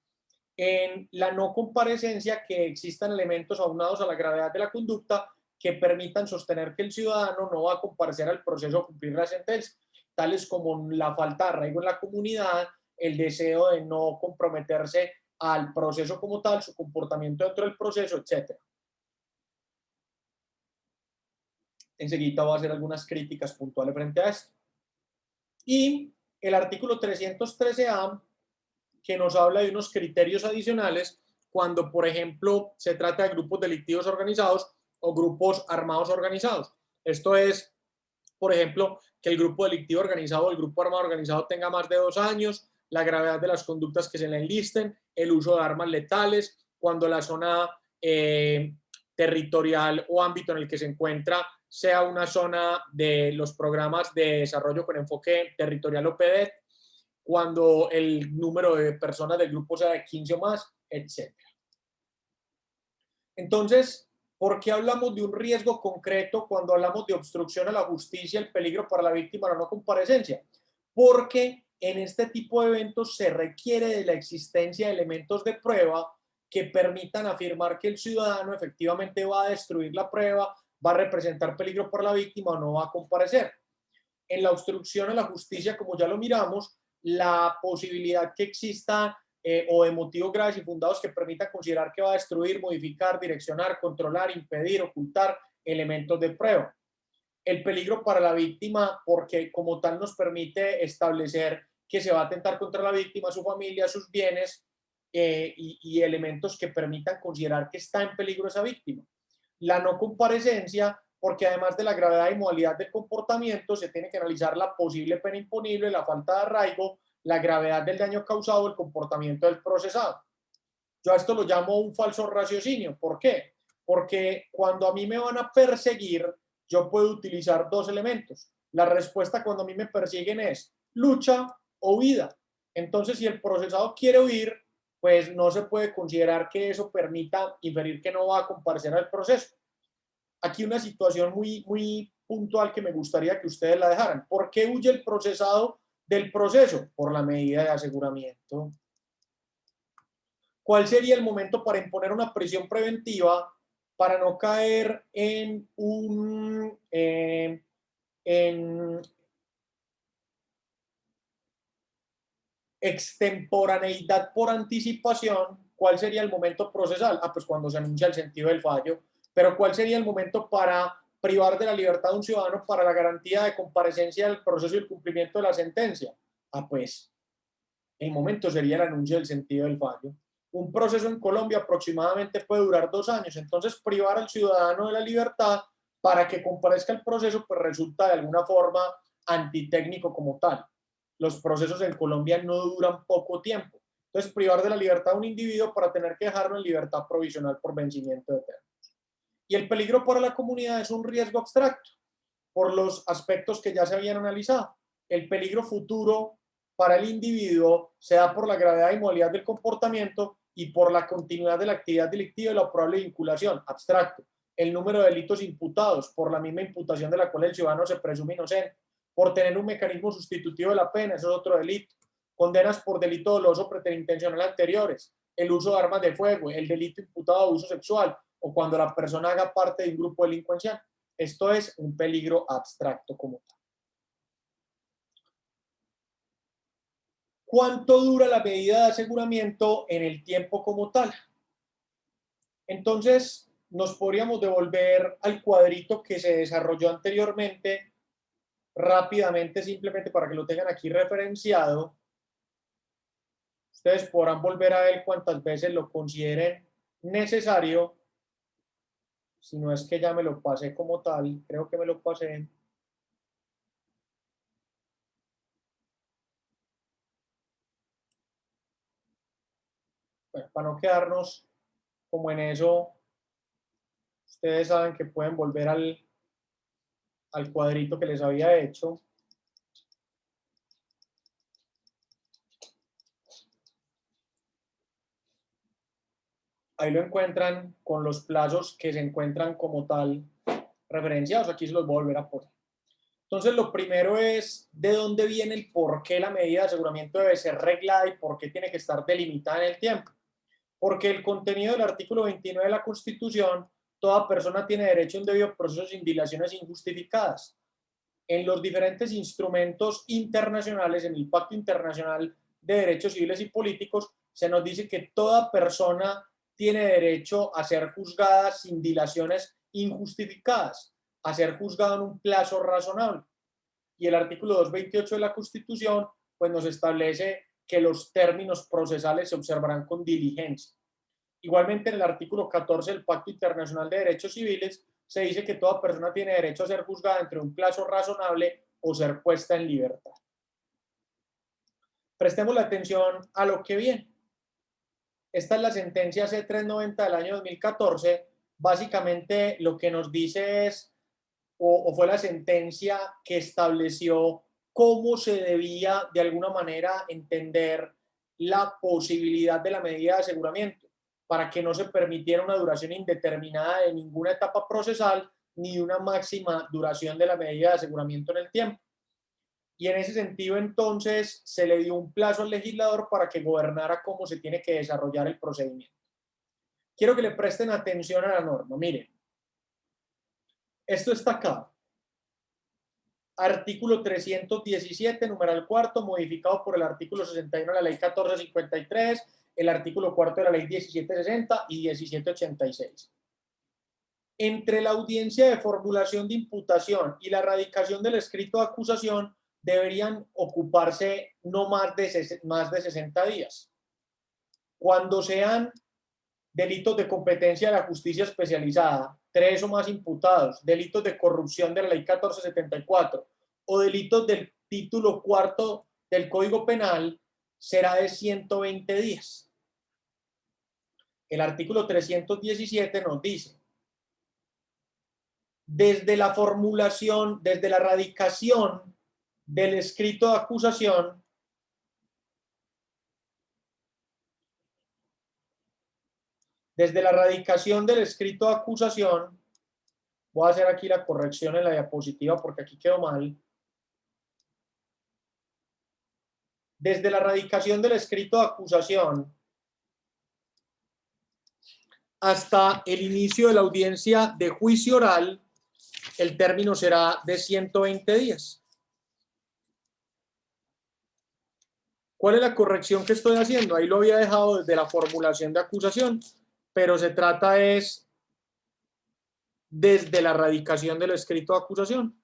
Speaker 1: En la no comparecencia, que existan elementos aunados a la gravedad de la conducta que permitan sostener que el ciudadano no va a comparecer al proceso a cumplir la sentencia, tales como la falta de arraigo en la comunidad, el deseo de no comprometerse al proceso como tal, su comportamiento dentro del proceso, etc. Enseguida voy a hacer algunas críticas puntuales frente a esto. Y el artículo 313A, que nos habla de unos criterios adicionales cuando, por ejemplo, se trata de grupos delictivos organizados o grupos armados organizados. Esto es, por ejemplo, que el grupo delictivo organizado o el grupo armado organizado tenga más de 2 años, la gravedad de las conductas que se le enlisten, el uso de armas letales, cuando la zona territorial o ámbito en el que se encuentra sea una zona de los programas de desarrollo con enfoque territorial o PEDET, cuando el número de personas del grupo sea de 15 o más, etc. Entonces, ¿por qué hablamos de un riesgo concreto cuando hablamos de obstrucción a la justicia, el peligro para la víctima o la no comparecencia? Porque en este tipo de eventos se requiere de la existencia de elementos de prueba que permitan afirmar que el ciudadano efectivamente va a destruir la prueba, va a representar peligro para la víctima o no va a comparecer. En la obstrucción a la justicia, como ya lo miramos, la posibilidad que exista o de motivos graves y fundados que permitan considerar que va a destruir, modificar, direccionar, controlar, impedir, ocultar elementos de prueba. El peligro para la víctima, porque como tal nos permite establecer que se va a atentar contra la víctima, su familia, sus bienes y elementos que permitan considerar que está en peligro esa víctima. La no comparecencia, porque además de la gravedad y modalidad del comportamiento, se tiene que analizar la posible pena imponible, la falta de arraigo, la gravedad del daño causado, el comportamiento del procesado. Yo a esto lo llamo un falso raciocinio. ¿Por qué? Porque cuando a mí me van a perseguir, yo puedo utilizar 2 elementos. La respuesta cuando a mí me persiguen es lucha o huida. Entonces, si el procesado quiere huir, pues no se puede considerar que eso permita inferir que no va a comparecer al proceso. Aquí una situación muy puntual que me gustaría que ustedes la dejaran. ¿Por qué huye el procesado del proceso? Por la medida de aseguramiento. ¿Cuál sería el momento para imponer una prisión preventiva para no caer en extemporaneidad por anticipación? ¿Cuál sería el momento procesal? Pues cuando se anuncia el sentido del fallo. Pero ¿cuál sería el momento para privar de la libertad a un ciudadano para la garantía de comparecencia del proceso y el cumplimiento de la sentencia? Pues el momento sería el anuncio del sentido del fallo. Un proceso en Colombia aproximadamente puede durar 2 años, entonces privar al ciudadano de la libertad para que comparezca al proceso, pues resulta de alguna forma antitécnico como tal. Los procesos en Colombia no duran poco tiempo, Entonces, privar de la libertad a un individuo para tener que dejarlo en libertad provisional por vencimiento de términos. Y el peligro para la comunidad es un riesgo abstracto por los aspectos que ya se habían analizado. El peligro futuro para el individuo se da por la gravedad y modalidad del comportamiento y por la continuidad de la actividad delictiva y la probable vinculación, abstracto. El número de delitos imputados por la misma imputación de la cual el ciudadano se presume inocente, por tener un mecanismo sustitutivo de la pena, eso es otro delito. Condenas por delito doloso preterintencional anteriores, el uso de armas de fuego, el delito imputado de abuso sexual o cuando la persona haga parte de un grupo delincuencial. Esto es un peligro abstracto como tal. ¿Cuánto dura la medida de aseguramiento en el tiempo como tal? Entonces, nos podríamos devolver al cuadrito que se desarrolló anteriormente rápidamente, simplemente para que lo tengan aquí referenciado. Ustedes podrán volver a ver cuantas veces lo consideren necesario. Si no es que ya me lo pasé como tal, creo que me lo pasé. Bueno, para no quedarnos como en eso, ustedes saben que pueden volver al cuadrito que les había hecho. Ahí lo encuentran con los plazos que se encuentran como tal referenciados. Aquí se los voy a volver a poner. Entonces, lo primero es de dónde viene el por qué la medida de aseguramiento debe ser reglada y por qué tiene que estar delimitada en el tiempo. Porque el contenido del artículo 29 de la Constitución, toda persona tiene derecho a un debido proceso sin dilaciones injustificadas. En los diferentes instrumentos internacionales, en el Pacto Internacional de Derechos Civiles y Políticos, se nos dice que toda persona tiene derecho a ser juzgada sin dilaciones injustificadas, a ser juzgado en un plazo razonable. Y el artículo 228 de la Constitución pues nos establece que los términos procesales se observarán con diligencia. Igualmente, en el artículo 14 del Pacto Internacional de Derechos Civiles se dice que toda persona tiene derecho a ser juzgada entre un plazo razonable o ser puesta en libertad. Prestemos la atención a lo que viene. Esta es la sentencia C390 del año 2014. Básicamente lo que nos dice es, o fue la sentencia que estableció cómo se debía de alguna manera entender la posibilidad de la medida de aseguramiento para que no se permitiera una duración indeterminada de ninguna etapa procesal ni una máxima duración de la medida de aseguramiento en el tiempo. Y en ese sentido, entonces, se le dio un plazo al legislador para que gobernara cómo se tiene que desarrollar el procedimiento. Quiero que le presten atención a la norma. Miren, esto está acá. Artículo 317, numeral cuarto, modificado por el artículo 61 de la ley 1453, el artículo cuarto de la ley 1760 y 1786. Entre la audiencia de formulación de imputación y la radicación del escrito de acusación deberían ocuparse no más de 60 días. Cuando sean delitos de competencia de la justicia especializada, 3 o más imputados, delitos de corrupción de la ley 1474 o delitos del título cuarto del Código Penal, será de 120 días. El artículo 317 nos dice, desde la formulación, desde la radicación del escrito de acusación, desde la radicación del escrito de acusación, voy a hacer aquí la corrección en la diapositiva porque aquí quedó mal. Desde la radicación del escrito de acusación hasta el inicio de la audiencia de juicio oral, el término será de 120 días. ¿Cuál es la corrección que estoy haciendo? Ahí lo había dejado desde la formulación de acusación, pero se trata es desde la radicación del escrito de acusación.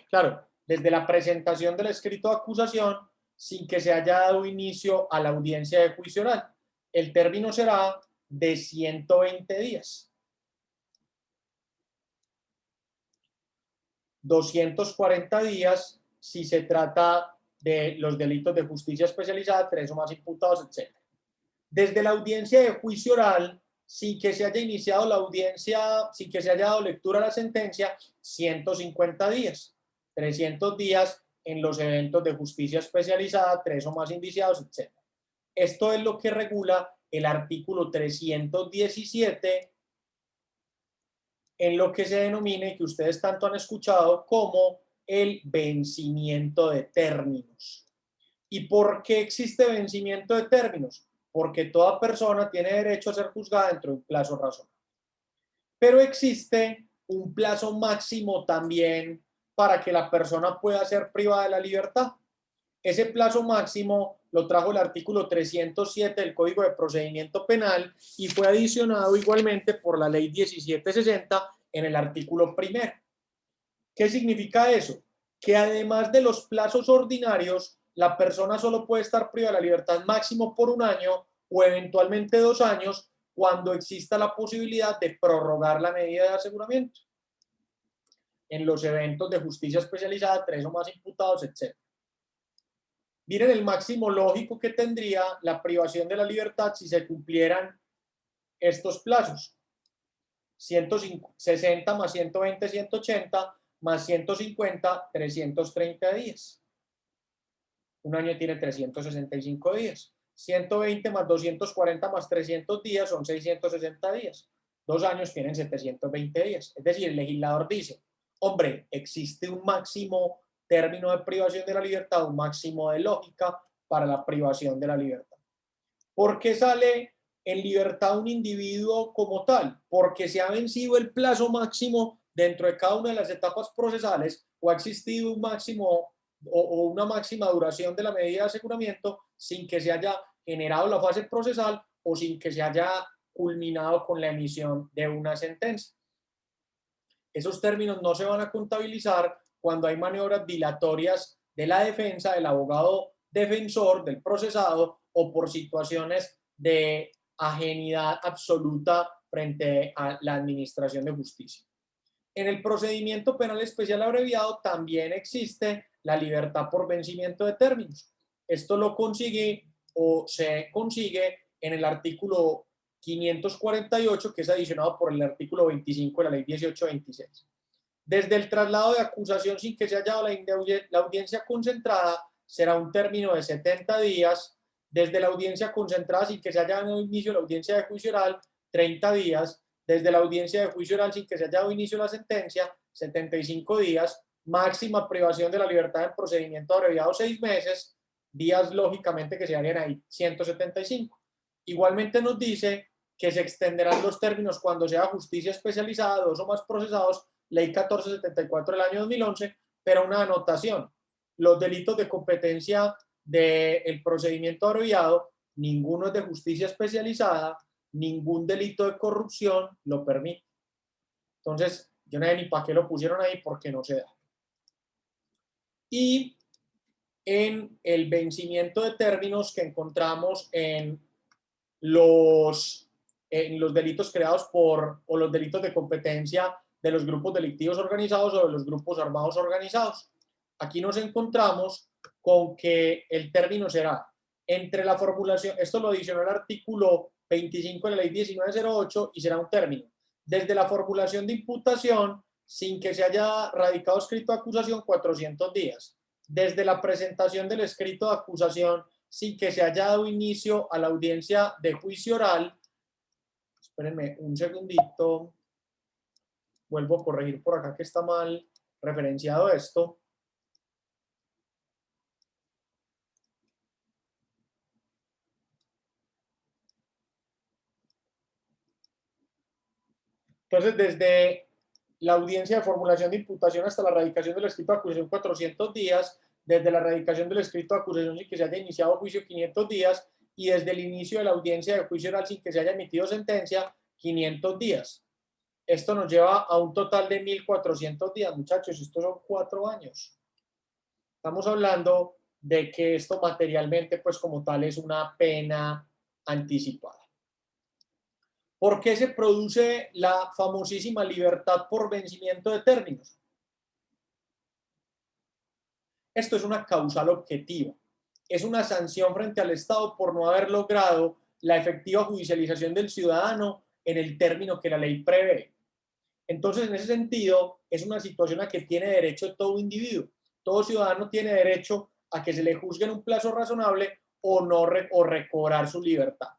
Speaker 1: Claro, desde la presentación del escrito de acusación sin que se haya dado inicio a la audiencia de juicio oral. El término será de 120 días. 240 días si se trata de los delitos de justicia especializada, 3 o más imputados, etc. Desde la audiencia de juicio oral, sin que se haya iniciado la audiencia, sin que se haya dado lectura a la sentencia, 150 días, 300 días en los eventos de justicia especializada, 3 o más indiciados, etc. Esto es lo que regula el artículo 317 en lo que se denomina y que ustedes tanto han escuchado como el vencimiento de términos. ¿Y por qué existe vencimiento de términos? Porque toda persona tiene derecho a ser juzgada dentro de un plazo razonable. Pero existe un plazo máximo también para que la persona pueda ser privada de la libertad. Ese plazo máximo lo trajo el artículo 307 del Código de Procedimiento Penal y fue adicionado igualmente por la Ley 1760 en el artículo primero. ¿Qué significa eso? Que además de los plazos ordinarios, la persona solo puede estar privada de la libertad máximo por 1 año o eventualmente 2 años cuando exista la posibilidad de prorrogar la medida de aseguramiento en los eventos de justicia especializada, 3 o más imputados, etc. Miren el máximo lógico que tendría la privación de la libertad si se cumplieran estos plazos. 160 más 120, 180 más 150, 330 días. 1 año tiene 365 días. 120 más 240 más 300 días son 660 días. 2 años tienen 720 días. Es decir, el legislador dice, hombre, existe un máximo término de privación de la libertad, un máximo de lógica para la privación de la libertad. ¿Por qué sale en libertad un individuo como tal? Porque se ha vencido el plazo máximo dentro de cada una de las etapas procesales o ha existido un máximo o una máxima duración de la medida de aseguramiento sin que se haya generado la fase procesal o sin que se haya culminado con la emisión de una sentencia. Esos términos no se van a contabilizar cuando hay maniobras dilatorias de la defensa, del abogado defensor, del procesado o por situaciones de ajenidad absoluta frente a la administración de justicia. En el procedimiento penal especial abreviado también existe la libertad por vencimiento de términos. Esto lo consigue o se consigue en el artículo 548, que es adicionado por el artículo 25 de la ley 1826. Desde el traslado de acusación sin que se haya dado la audiencia concentrada, será un término de 70 días. Desde la audiencia concentrada sin que se haya dado inicio a la audiencia de juicio oral, 30 días. Desde la audiencia de juicio oral sin que se haya dado inicio a la sentencia, 75 días. Máxima privación de la libertad en procedimiento abreviado, 6 meses. Días, lógicamente, que se harían ahí 175. Igualmente nos dice que se extenderán los términos cuando sea justicia especializada, 2 o más procesados, ley 1474 del año 2011, pero una anotación. Los delitos de competencia del procedimiento abreviado, ninguno es de justicia especializada, ningún delito de corrupción lo permite. Entonces, yo no sé ni para qué lo pusieron ahí porque no se da. Y en el vencimiento de términos que encontramos en los delitos creados por, o los delitos de competencia de los grupos delictivos organizados o de los grupos armados organizados. Aquí nos encontramos con que el término será entre la formulación, esto lo adicionó el artículo 25 de la ley 1908 y será un término, desde la formulación de imputación sin que se haya radicado escrito de acusación 400 días, desde la presentación del escrito de acusación sin que se haya dado inicio a la audiencia de juicio oral. Espérenme un segundito. Vuelvo a corregir por acá que está mal referenciado esto. Entonces, desde la audiencia de formulación de imputación hasta la radicación del escrito de acusación 400 días, desde la radicación del escrito de acusación sin que se haya iniciado juicio 500 días y desde el inicio de la audiencia de juicio oral sin que se haya emitido sentencia 500 días. Esto nos lleva a un total de 1.400 días, muchachos, estos son 4 años. Estamos hablando de que esto materialmente, pues como tal, es una pena anticipada. ¿Por qué se produce la famosísima libertad por vencimiento de términos? Esto es una causal objetiva. Es una sanción frente al Estado por no haber logrado la efectiva judicialización del ciudadano en el término que la ley prevé. Entonces, en ese sentido, es una situación a que tiene derecho todo individuo. Todo ciudadano tiene derecho a que se le juzgue en un plazo razonable o no o recobrar su libertad.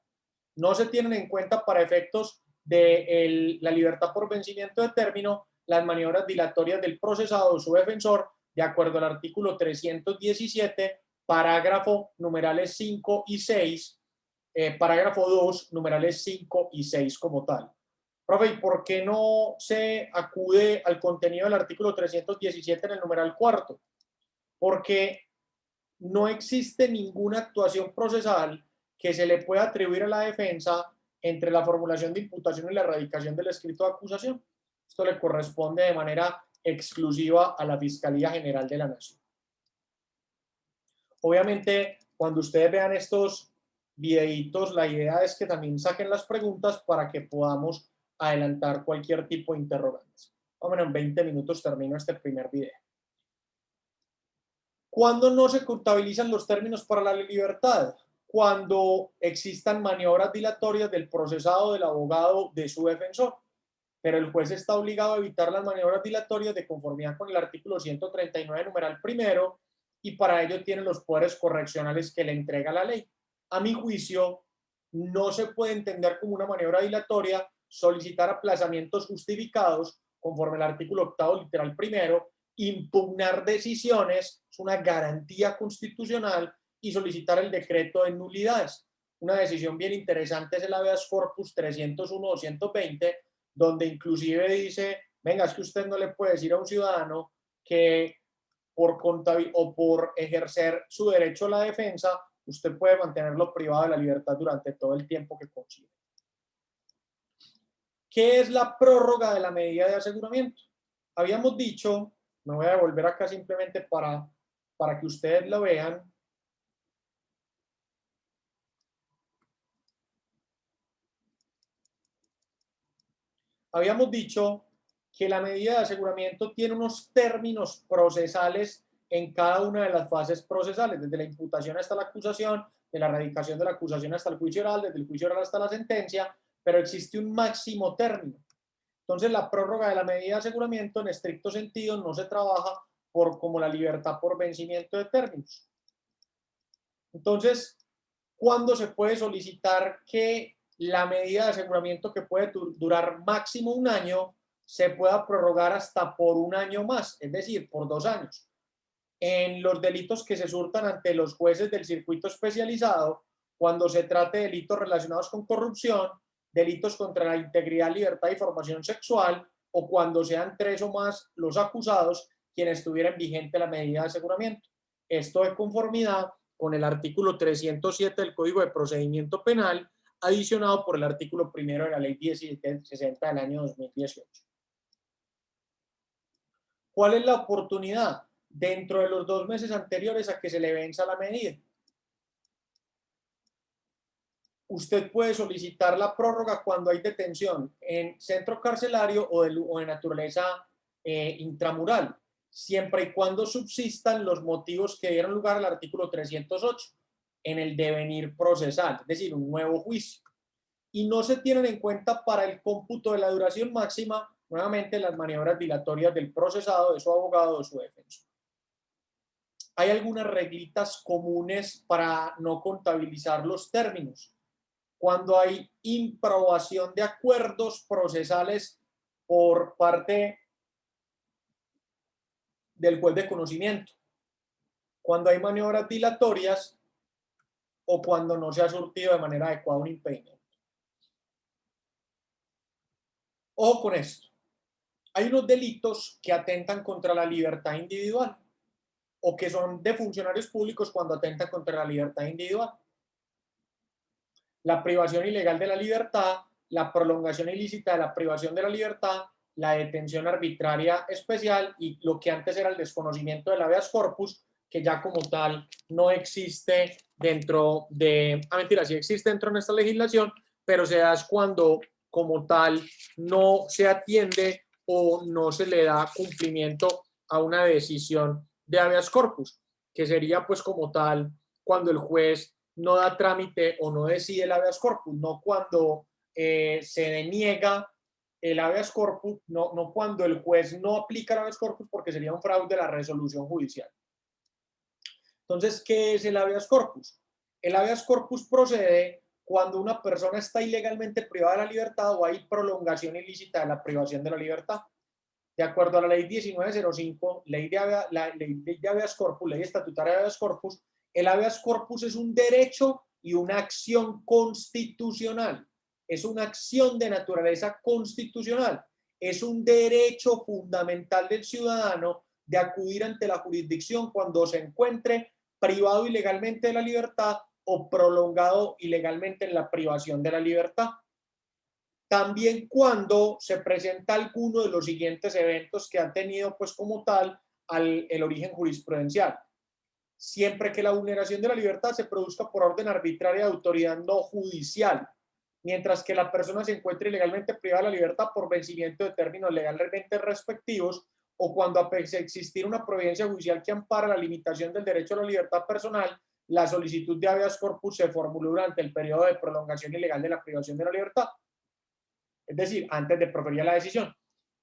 Speaker 1: No se tienen en cuenta para efectos de la libertad por vencimiento de término las maniobras dilatorias del procesado o su defensor, de acuerdo al artículo 317, parágrafo numerales 5 y 6, parágrafo 2, numerales 5 y 6 como tal. Profe, ¿y por qué no se acude al contenido del artículo 317 en el numeral cuarto? Porque no existe ninguna actuación procesal que se le pueda atribuir a la defensa entre la formulación de imputación y la erradicación del escrito de acusación. Esto le corresponde de manera exclusiva a la Fiscalía General de la Nación. Obviamente, cuando ustedes vean estos videitos, la idea es que también saquen las preguntas para que podamos adelantar cualquier tipo de interrogantes. Bueno, en 20 minutos termino este primer video. ¿Cuándo no se contabilizan los términos para la libertad? Cuando existan maniobras dilatorias del procesado, del abogado, de su defensor. Pero el juez está obligado a evitar las maniobras dilatorias de conformidad con el artículo 139, numeral primero, y para ello tiene los poderes correccionales que le entrega la ley. A mi juicio, no se puede entender como una maniobra dilatoria solicitar aplazamientos justificados conforme al artículo 8, literal primero, impugnar decisiones, es una garantía constitucional, y solicitar el decreto de nulidades. Una decisión bien interesante es el habeas corpus 301-220, donde inclusive dice, venga, es que usted no le puede decir a un ciudadano que por ejercer su derecho a la defensa, usted puede mantenerlo privado de la libertad durante todo el tiempo que considere. ¿Qué es la prórroga de la medida de aseguramiento? Habíamos dicho, me voy a devolver acá simplemente para que ustedes lo vean. Habíamos dicho que la medida de aseguramiento tiene unos términos procesales en cada una de las fases procesales, desde la imputación hasta la acusación, de la erradicación de la acusación hasta el juicio oral, desde el juicio oral hasta la sentencia, pero existe un máximo término. Entonces, la prórroga de la medida de aseguramiento, en estricto sentido, no se trabaja como la libertad por vencimiento de términos. Entonces, ¿cuándo se puede solicitar que la medida de aseguramiento, que puede durar máximo un año, se pueda prorrogar hasta por un año más, es decir, por 2 años? En los delitos que se surtan ante los jueces del circuito especializado, cuando se trate de delitos relacionados con corrupción, delitos contra la integridad, libertad y formación sexual, o cuando sean 3 o más los acusados quienes tuvieran vigente la medida de aseguramiento. Esto de conformidad con el artículo 307 del Código de Procedimiento Penal, adicionado por el artículo 1 de la Ley 1760 del año 2018. ¿Cuál es la oportunidad? Dentro de los 2 meses anteriores a que se le venza la medida. Usted puede solicitar la prórroga cuando hay detención en centro carcelario o de naturaleza intramural, siempre y cuando subsistan los motivos que dieron lugar al artículo 308 en el devenir procesal, es decir, un nuevo juicio. Y no se tienen en cuenta para el cómputo de la duración máxima, nuevamente, las maniobras dilatorias del procesado, de su abogado o de su defensor. Hay algunas reglitas comunes para no contabilizar los términos. Cuando hay improbación de acuerdos procesales por parte del juez de conocimiento, cuando hay maniobras dilatorias o cuando no se ha surtido de manera adecuada un impedimento. Ojo con esto. Hay unos delitos que atentan contra la libertad individual o que son de funcionarios públicos cuando atentan contra la libertad individual. La privación ilegal de la libertad, la prolongación ilícita de la privación de la libertad, la detención arbitraria especial y lo que antes era el desconocimiento del habeas corpus, que ya como tal no existe dentro de... mentira, sí existe dentro de nuestra legislación, pero se da cuando como tal no se atiende o no se le da cumplimiento a una decisión de habeas corpus. que sería pues como tal cuando el juez no da trámite o no decide el habeas corpus, no cuando se deniega el habeas corpus, no cuando el juez no aplica el habeas corpus, porque sería un fraude de la resolución judicial. Entonces, ¿qué es el habeas corpus? El habeas corpus procede cuando una persona está ilegalmente privada de la libertad o hay prolongación ilícita de la privación de la libertad. De acuerdo a la ley 1905, la ley de habeas corpus, ley estatutaria de habeas corpus, el habeas corpus es un derecho y una acción constitucional. Es una acción de naturaleza constitucional. Es un derecho fundamental del ciudadano de acudir ante la jurisdicción cuando se encuentre privado ilegalmente de la libertad o prolongado ilegalmente en la privación de la libertad. También cuando se presenta alguno de los siguientes eventos que han tenido pues como tal el origen jurisprudencial. Siempre que la vulneración de la libertad se produzca por orden arbitraria de autoridad no judicial, mientras que la persona se encuentre ilegalmente privada de la libertad por vencimiento de términos legalmente respectivos, o cuando a pesar de existir una providencia judicial que ampara la limitación del derecho a la libertad personal, la solicitud de habeas corpus se formuló durante el periodo de prolongación ilegal de la privación de la libertad, es decir, antes de proferir la decisión,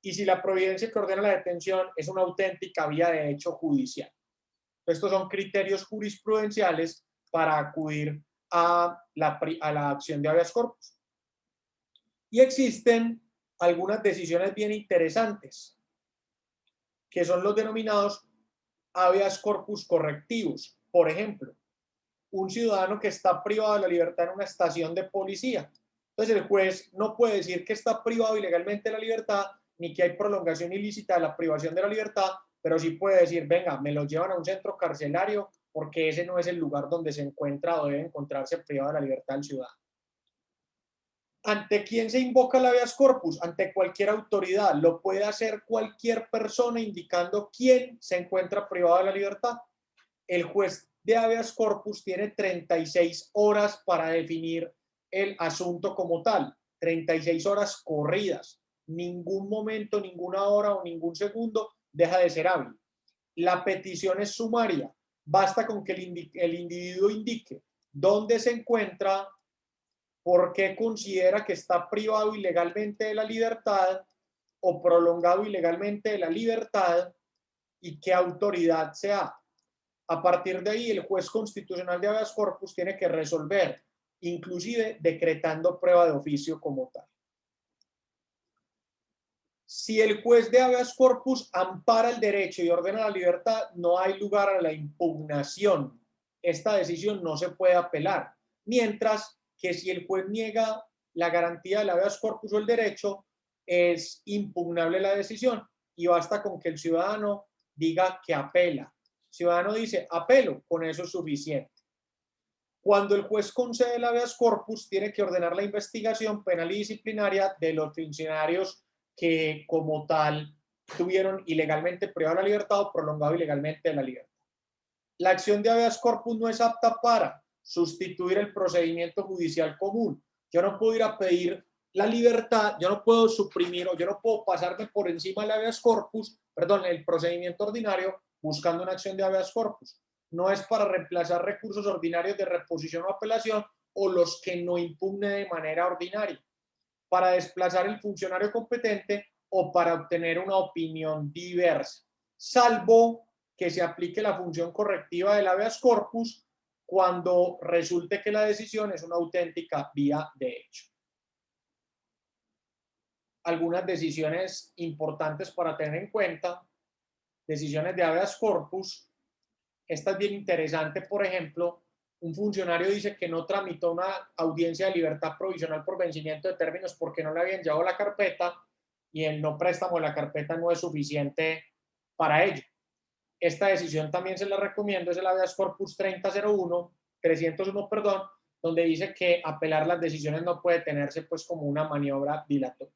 Speaker 1: y si la providencia que ordena la detención es una auténtica vía de hecho judicial. Estos son criterios jurisprudenciales para acudir a la acción de habeas corpus. Y existen algunas decisiones bien interesantes, que son los denominados habeas corpus correctivos. Por ejemplo, un ciudadano que está privado de la libertad en una estación de policía. Entonces el juez no puede decir que está privado ilegalmente de la libertad ni que hay prolongación ilícita de la privación de la libertad, pero sí puede decir, venga, me lo llevan a un centro carcelario porque ese no es el lugar donde se encuentra o debe encontrarse privado de la libertad del ciudadano. ¿Ante quién se invoca el habeas corpus? Ante cualquier autoridad. Lo puede hacer cualquier persona indicando quién se encuentra privado de la libertad. El juez de habeas corpus tiene 36 horas para definir el asunto como tal. 36 horas corridas. Ningún momento, ninguna hora o ningún segundo deja de ser hábil. La petición es sumaria. Basta con que el individuo indique dónde se encuentra, por qué considera que está privado ilegalmente de la libertad o prolongado ilegalmente de la libertad y qué autoridad sea. A partir de ahí, el juez constitucional de habeas corpus tiene que resolver, inclusive decretando prueba de oficio como tal. Si el juez de habeas corpus ampara el derecho y ordena la libertad, no hay lugar a la impugnación. Esta decisión no se puede apelar. Mientras que si el juez niega la garantía del habeas corpus o el derecho, es impugnable la decisión y basta con que el ciudadano diga que apela. El ciudadano dice, apelo, con eso es suficiente. Cuando el juez concede el habeas corpus, tiene que ordenar la investigación penal y disciplinaria de los funcionarios que como tal tuvieron ilegalmente privada la libertad o prolongado ilegalmente de la libertad. La acción de habeas corpus no es apta para sustituir el procedimiento judicial común. Yo no puedo ir a pedir la libertad, yo no puedo suprimir o yo no puedo pasarme por encima del habeas corpus, perdón, el procedimiento ordinario buscando una acción de habeas corpus. No es para reemplazar recursos ordinarios de reposición o apelación o los que no impugne de manera ordinaria, para desplazar el funcionario competente o para obtener una opinión diversa, salvo que se aplique la función correctiva del habeas corpus cuando resulte que la decisión es una auténtica vía de hecho. Algunas decisiones importantes para tener en cuenta, decisiones de habeas corpus. Esta es bien interesante, por ejemplo, un funcionario dice que no tramitó una audiencia de libertad provisional por vencimiento de términos porque no le habían llevado la carpeta y el no préstamo de la carpeta no es suficiente para ello. Esta decisión también se la recomiendo, es el habeas corpus 301, perdón, donde dice que apelar las decisiones no puede tenerse pues como una maniobra dilatoria.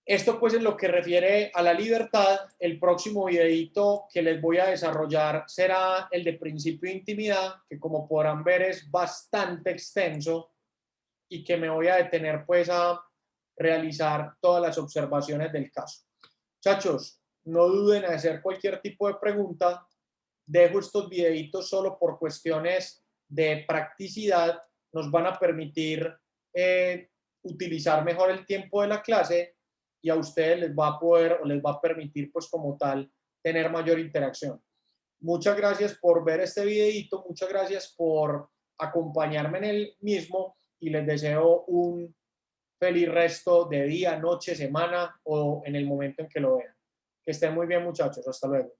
Speaker 1: Esto pues en lo que refiere a la libertad. El próximo videito que les voy a desarrollar será el de principio de intimidad, que como podrán ver es bastante extenso y que me voy a detener pues a realizar todas las observaciones del caso. Muchachos, no duden en hacer cualquier tipo de pregunta dejo estos videitos solo por cuestiones de practicidad, nos van a permitir utilizar mejor el tiempo de la clase y a ustedes les va a poder o les va a permitir pues como tal tener mayor interacción. Muchas gracias por ver este videito, muchas gracias por acompañarme en el mismo y les deseo un feliz resto de día, noche, semana o en el momento en que lo vean. Que estén muy bien, muchachos. Hasta luego.